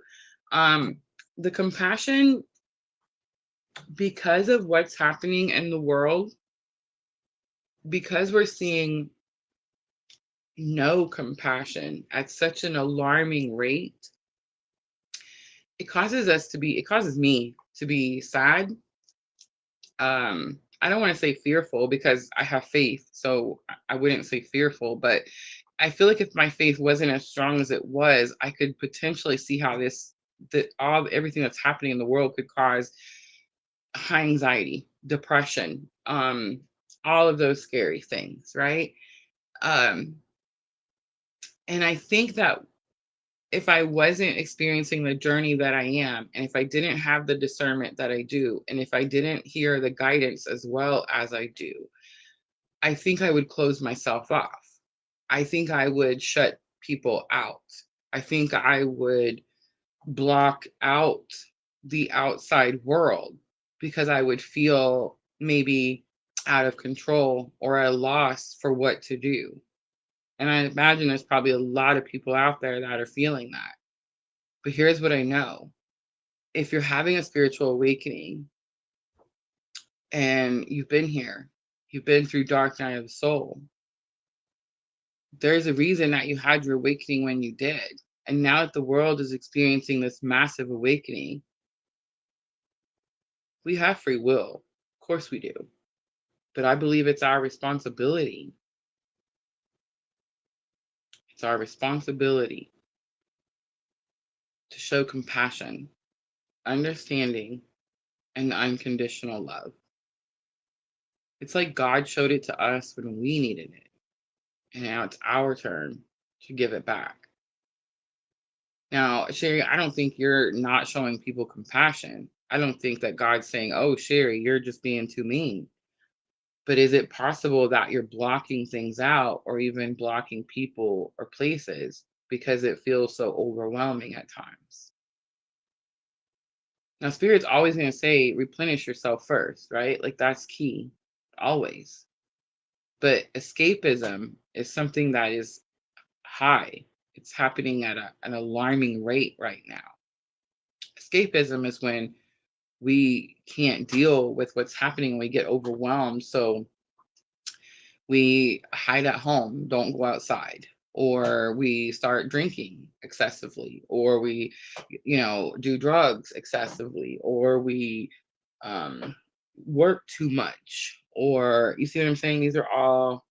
The compassion, because of what's happening in the world, because we're seeing no compassion at such an alarming rate, it causes me to be sad. I don't want to say fearful because I have faith, so I wouldn't say fearful, but I feel like if my faith wasn't as strong as it was, I could potentially see how everything that's happening in the world could cause high anxiety, depression, all of those scary things, right? Um, and I think that if I wasn't experiencing the journey that I am, and if I didn't have the discernment that I do, and if I didn't hear the guidance as well as I do, I think I would close myself off. I think I would shut people out. I think I would block out the outside world because I would feel maybe out of control or at a loss for what to do. And I imagine there's probably a lot of people out there that are feeling that. But here's what I know. If you're having a spiritual awakening and you've been here, you've been through dark night of the soul, there's a reason that you had your awakening when you did. And now that the world is experiencing this massive awakening, we have free will. Of course we do. But I believe it's our responsibility. It's our responsibility to show compassion, understanding, and unconditional love. It's like God showed it to us when we needed it. And now it's our turn to give it back. Now, Sherry, I don't think you're not showing people compassion. I don't think that God's saying, oh, Sherry, you're just being too mean. But is it possible that you're blocking things out or even blocking people or places because it feels so overwhelming at times? Now, Spirit's always going to say, replenish yourself first, right? Like that's key, always. But escapism is something that is high. It's happening at an alarming rate right now. Escapism is when we can't deal with what's happening. We get overwhelmed. So we hide at home, don't go outside, or we start drinking excessively, or we, do drugs excessively, or we work too much, or you see what I'm saying? These are all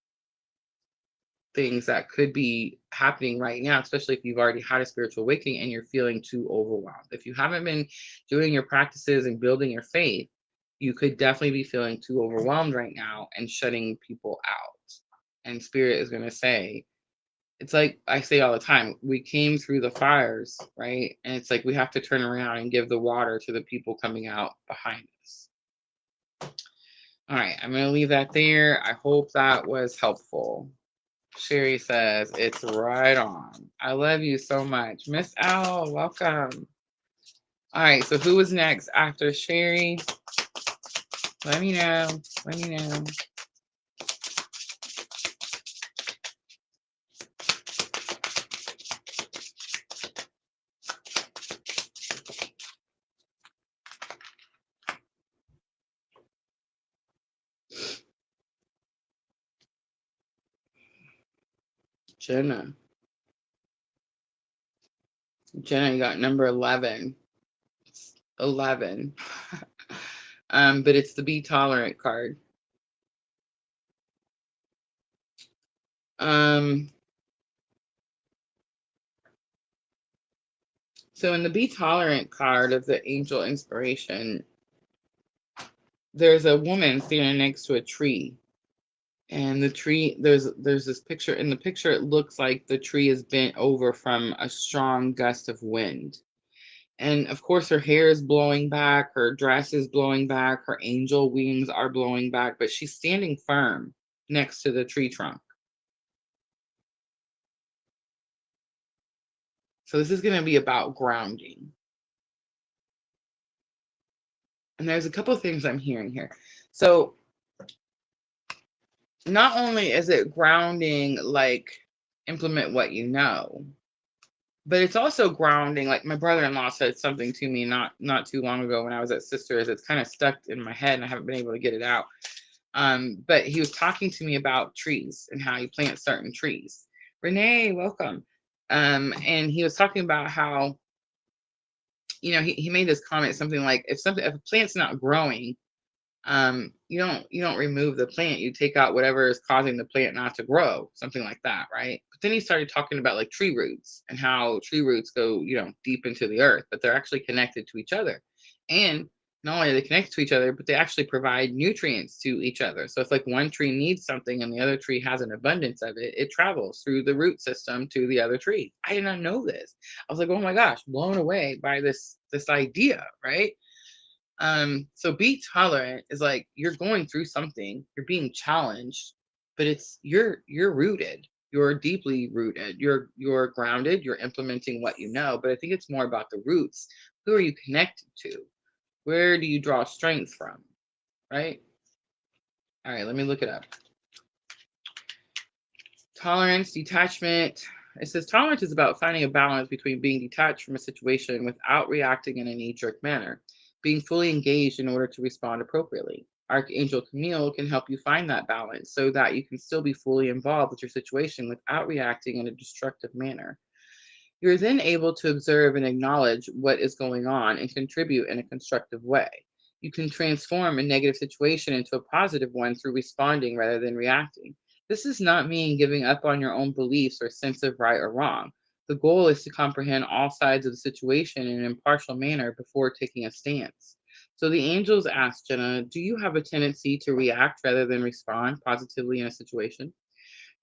things that could be happening right now, especially if you've already had a spiritual awakening and you're feeling too overwhelmed. If you haven't been doing your practices and building your faith, you could definitely be feeling too overwhelmed right now and shutting people out. And Spirit is going to say, it's like I say all the time, we came through the fires, right? And it's like we have to turn around and give the water to the people coming out behind us. All right, I'm going to leave that there. I hope that was helpful. Sherry says, it's right on. I love you so much. Miss L, welcome. All right, so who was next after Sherry? Let me know. Let me know. Jenna. Jenna, you got number 11. It's 11. But it's the Be Tolerant card. So in the Be Tolerant card of the Angel Inspiration, there's a woman standing next to a tree. And the tree, there's this picture. In the picture, it looks like the tree is bent over from a strong gust of wind. And of course, her hair is blowing back, her dress is blowing back, her angel wings are blowing back, but she's standing firm next to the tree trunk. So this is going to be about grounding. And there's a couple of things I'm hearing here. So not only is it grounding, like implement what you know, but it's also grounding. Like my brother-in-law said something to me not too long ago when I was at Sisters. It's kind of stuck in my head and I haven't been able to get it out. But he was talking to me about trees and how you plant certain trees. Renee, welcome. And he was talking about how, he made this comment, something like, if a plant's not growing, you don't remove the plant, you take out whatever is causing the plant not to grow, something like that, right? But then he started talking about like tree roots and how tree roots go, deep into the earth, but they're actually connected to each other. And not only are they connected to each other, but they actually provide nutrients to each other. So if like one tree needs something and the other tree has an abundance of it, it travels through the root system to the other tree. I did not know this. I was like, oh my gosh, blown away by this idea, right? So be tolerant is like you're going through something, you're being challenged, but it's you're rooted, you're deeply rooted, you're grounded, you're implementing what you know. But I think it's more about the roots. Who are you connected to? Where do you draw strength from? Right? All right, let me look it up. Tolerance, detachment, It says tolerance is about finding a balance between being detached from a situation without reacting in a knee-jerk manner, being fully engaged in order to respond appropriately. Archangel Camille can help you find that balance so that you can still be fully involved with your situation without reacting in a destructive manner. You're then able to observe and acknowledge what is going on and contribute in a constructive way. You can transform a negative situation into a positive one through responding rather than reacting. This does not mean giving up on your own beliefs or sense of right or wrong. The goal is to comprehend all sides of the situation in an impartial manner before taking a stance. So the angels asked Jenna, do you have a tendency to react rather than respond positively in a situation?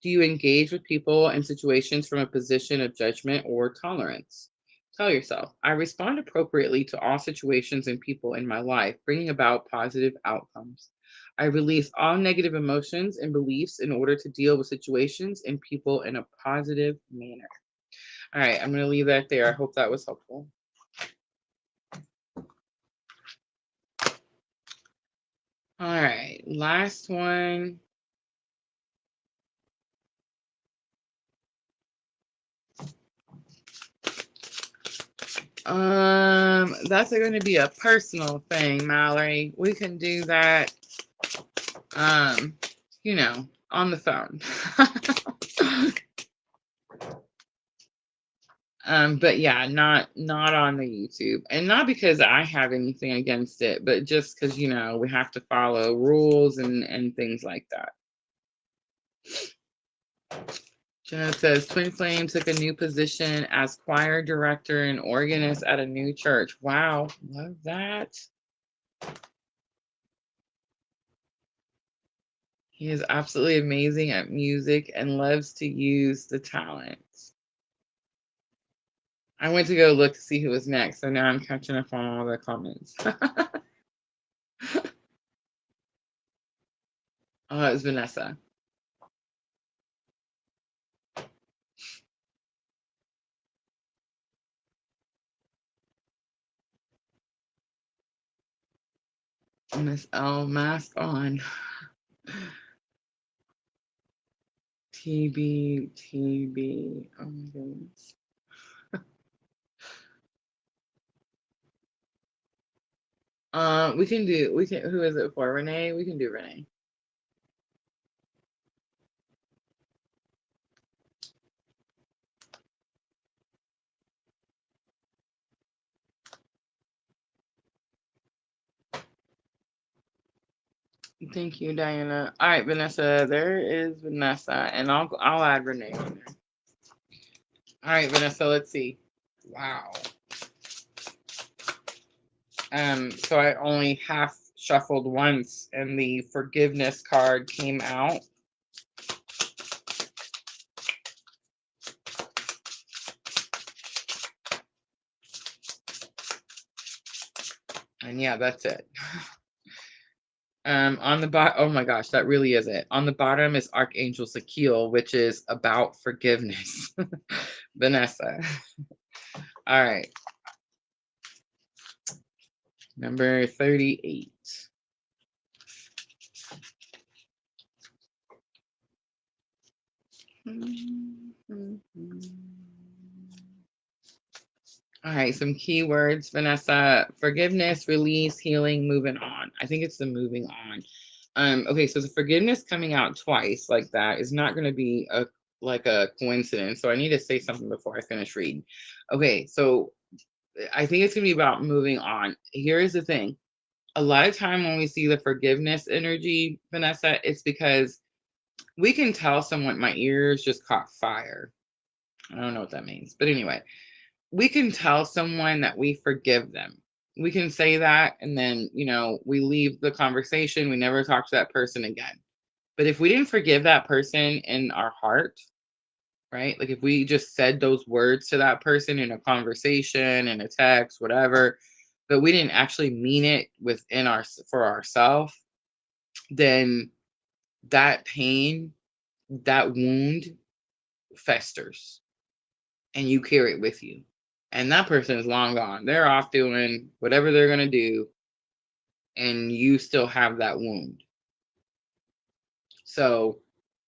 Do you engage with people and situations from a position of judgment or tolerance? Tell yourself, I respond appropriately to all situations and people in my life, bringing about positive outcomes. I release all negative emotions and beliefs in order to deal with situations and people in a positive manner. All right, I'm going to leave that there. I hope that was helpful. All right, last one. That's going to be a personal thing, Mallory. We can do that, um, on the phone. But yeah, not on the YouTube, and not because I have anything against it, but just because we have to follow rules and things like that. Jenna says Twin Flame took a new position as choir director and organist at a new church. Wow, love that. He is absolutely amazing at music and loves to use the talents. I went to go look to see who was next, so now I'm catching up on all the comments. Oh, it was Vanessa. Miss L, mask on. TB, TB. Oh my goodness. Who is it for? Renee? We can do Renee. Thank you, Diana. All right, Vanessa. There is Vanessa, and I'll add Renee on there. All right, Vanessa. Let's see. Wow. So I only half shuffled once, and the forgiveness card came out. And yeah, that's it. On the bottom, oh my gosh, that really is it. On the bottom is Archangel Sakil, which is about forgiveness. Vanessa. All right. Number 38. All right, some keywords, Vanessa. Forgiveness, release, healing, moving on. I think it's the moving on. Okay, so the forgiveness coming out twice like that is not going to be a coincidence. So I need to say something before I finish reading. Okay, so I think it's going to be about moving on. Here is the thing. A lot of time when we see the forgiveness energy, Vanessa, it's because we can tell someone my ears just caught fire. I don't know what that means. But anyway, we can tell someone that we forgive them. We can say that and then, we leave the conversation. We never talk to that person again. But if we didn't forgive that person in our heart, right? Like if we just said those words to that person in a conversation, in a text, whatever, but we didn't actually mean it for ourselves, then that pain, that wound festers and you carry it with you. And that person is long gone. They're off doing whatever they're going to do, and you still have that wound. So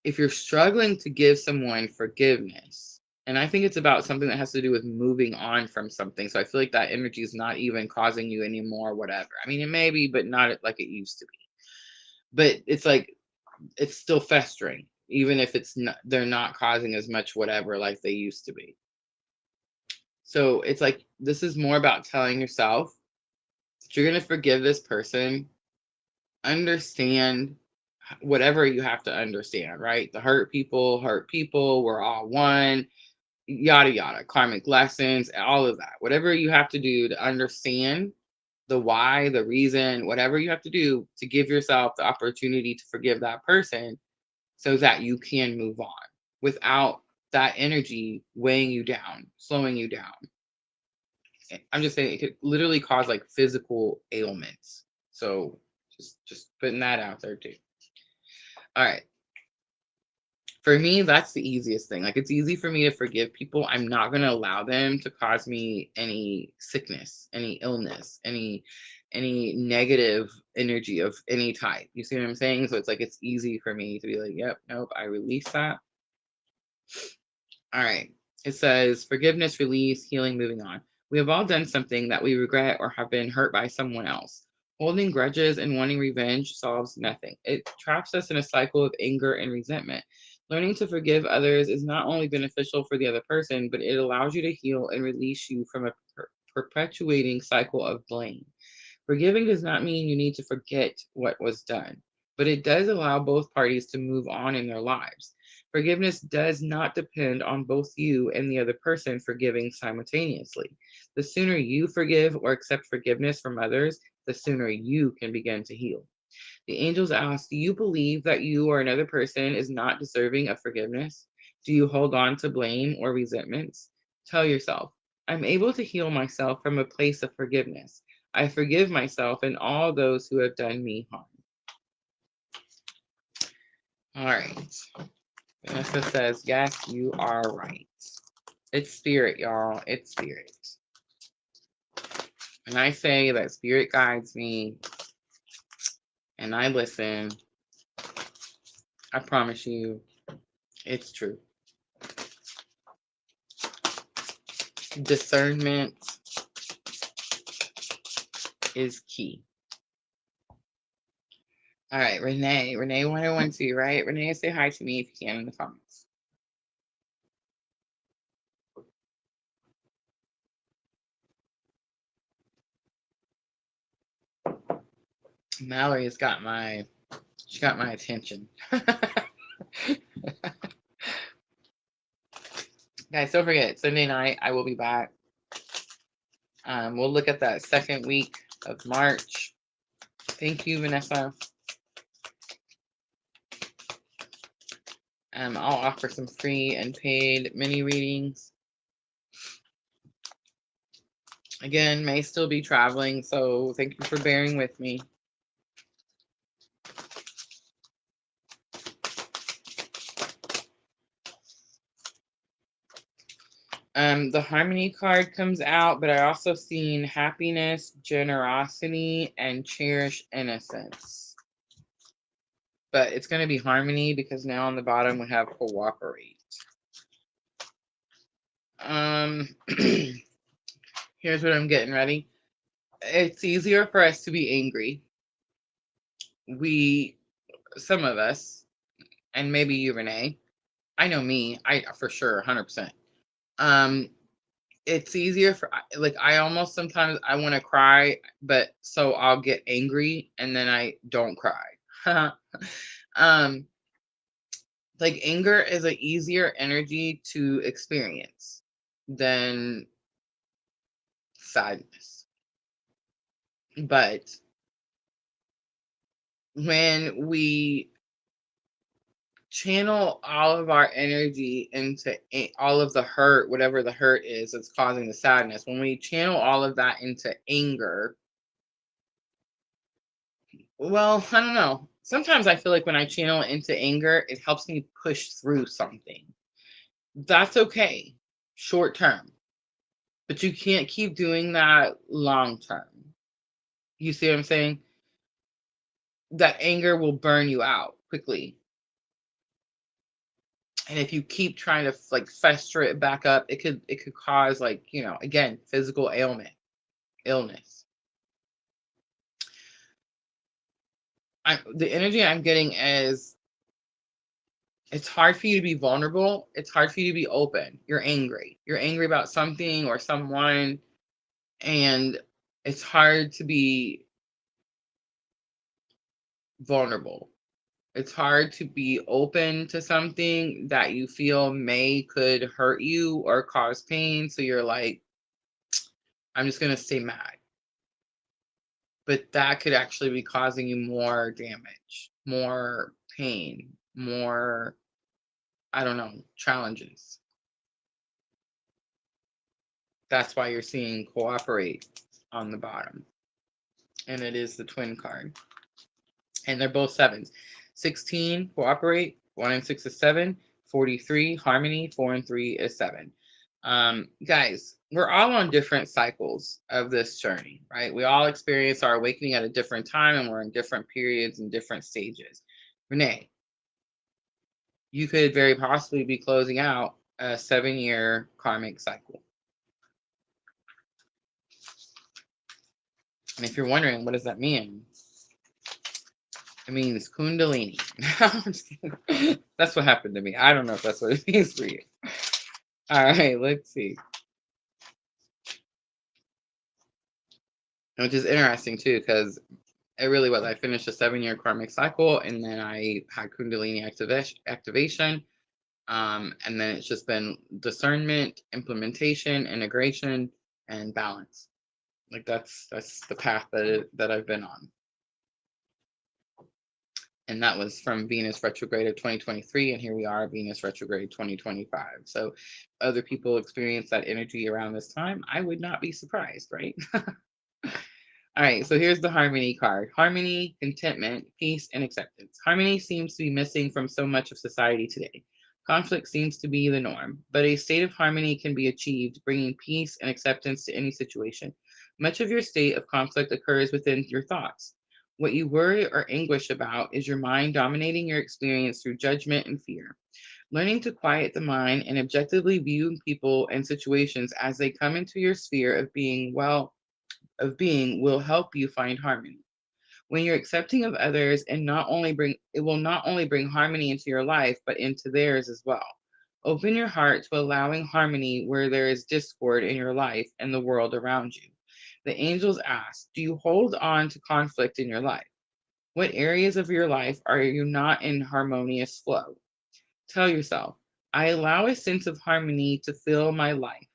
if you're struggling to give someone forgiveness, And I think it's about something that has to do with moving on from something. So I feel like that energy is not even causing you anymore, whatever. I mean, it may be, but not like it used to be. But it's like it's still festering, even if it's not, they're not causing as much whatever like they used to be. So it's like this is more about telling yourself that you're gonna forgive this person, understand whatever you have to understand, right? The hurt people, we're all one, yada yada, karmic lessons, all of that. Whatever you have to do to understand the why, the reason, whatever you have to do to give yourself the opportunity to forgive that person so that you can move on without that energy weighing you down, slowing you down. I'm just saying it could literally cause like physical ailments. So just putting that out there too. All right. For me, that's the easiest thing. Like it's easy for me to forgive people. I'm not going to allow them to cause me any sickness, any illness, any negative energy of any type. You see what I'm saying? So it's like it's easy for me to be like, yep, nope, I release that. All right. It says forgiveness, release, healing, moving on. We have all done something that we regret or have been hurt by someone else. Holding grudges and wanting revenge solves nothing. It traps us in a cycle of anger and resentment. Learning to forgive others is not only beneficial for the other person, but it allows you to heal and release you from a perpetuating cycle of blame. Forgiving does not mean you need to forget what was done, but it does allow both parties to move on in their lives. Forgiveness does not depend on both you and the other person forgiving simultaneously. The sooner you forgive or accept forgiveness from others, the sooner you can begin to heal. The angels ask, do you believe that you or another person is not deserving of forgiveness? Do you hold on to blame or resentments? Tell yourself, I'm able to heal myself from a place of forgiveness. I forgive myself and all those who have done me harm. All right. Vanessa says, yes, you are right. It's spirit, y'all. It's spirit. And I say that spirit guides me and I listen. I promise you, it's true. Discernment is key. All right, Renee. Renee 1012, right? Renee, say hi to me if you can in the comments. Mallory's got my attention. Guys, don't forget, Sunday night I will be back. We'll look at that second week of March. Thank you, Vanessa. I'll offer some free and paid mini readings. Again, may still be traveling, so thank you for bearing with me. The Harmony card comes out, but I also seen happiness, generosity, and cherish innocence. But it's going to be Harmony because now on the bottom we have cooperate. Here's what I'm getting ready. It's easier for us to be angry. Some of us, and maybe you, Renee. I know me. I for sure, 100%. It's easier for like I almost sometimes I want to cry, but so I'll get angry and then I don't cry. Like anger is an easier energy to experience than sadness. But when we channel all of our energy into all of the hurt, whatever the hurt is that's causing the sadness, when we channel all of that into anger, well, I don't know. Sometimes I feel like when I channel it into anger, it helps me push through something. That's okay, short term, but you can't keep doing that long term. You see what I'm saying? That anger will burn you out quickly. And if you keep trying to like fester it back up, it could cause, like, again, physical illness. The energy I'm getting is, it's hard for you to be vulnerable. It's hard for you to be open. You're angry. You're angry about something or someone, and it's hard to be vulnerable. It's hard to be open to something that you feel could hurt you or cause pain. So you're like, I'm just going to stay mad. But that could actually be causing you more damage, more pain, more, I don't know, challenges. That's why you're seeing cooperate on the bottom. And it is the twin card. And they're both sevens. 16, cooperate. 1 and 6 is 7. 43, harmony. 4 and 3 is 7. Guys, we're all on different cycles of this journey, right? We all experience our awakening at a different time, and we're in different periods and different stages. Renee, you could very possibly be closing out a 7-year karmic cycle. And if you're wondering, what does that mean? It means Kundalini. That's what happened to me. I don't know if that's what it means for you. All right, let's see. Which is interesting too, because it really was. I finished a 7-year karmic cycle, and then I had Kundalini activation. And then it's just been discernment, implementation, integration, and balance. Like that's the path that I've been on. And that was from Venus retrograde of 2023, and here we are, Venus retrograde 2025. So other people experience that energy around this time. I would not be surprised, right? All right, so here's the harmony card. Harmony, contentment, peace, and acceptance. Harmony seems to be missing from so much of society today. Conflict seems to be the norm, but a state of harmony can be achieved, bringing peace and acceptance to any situation. Much of your state of conflict occurs within your thoughts. What you worry or anguish about is your mind dominating your experience through judgment and fear. Learning to quiet the mind and objectively view people and situations as they come into your sphere of being will help you find harmony. When you're accepting of others, and it will not only bring harmony into your life, but into theirs as well. Open your heart to allowing harmony where there is discord in your life and the world around you. The angels ask, do you hold on to conflict in your life? What areas of your life are you not in harmonious flow? Tell yourself, I allow a sense of harmony to fill my life.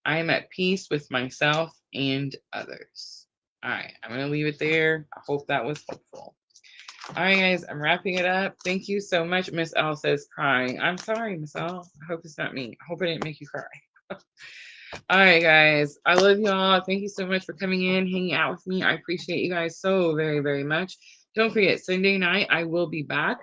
I am at peace with myself and others. All right, I'm going to leave it there. I hope that was helpful. All right, guys, I'm wrapping it up. Thank you so much. Miss L says crying. I'm sorry, Miss L. I hope it's not me. I hope I didn't make you cry. All right, guys. I love y'all. Thank you so much for coming in, hanging out with me. I appreciate you guys so very, very much. Don't forget, Sunday night, I will be back.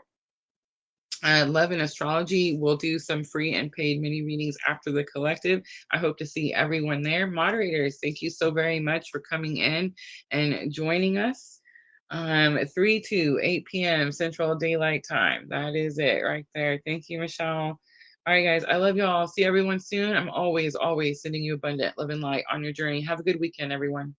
Love and Astrology will do some free and paid mini readings after the collective. I hope to see everyone there. Moderators, thank you so very much for coming in and joining us. 3 to 8 p.m. Central Daylight Time. That is it right there. Thank you, Michelle. All right, guys. I love y'all. See everyone soon. I'm always, always sending you abundant love and light on your journey. Have a good weekend, everyone.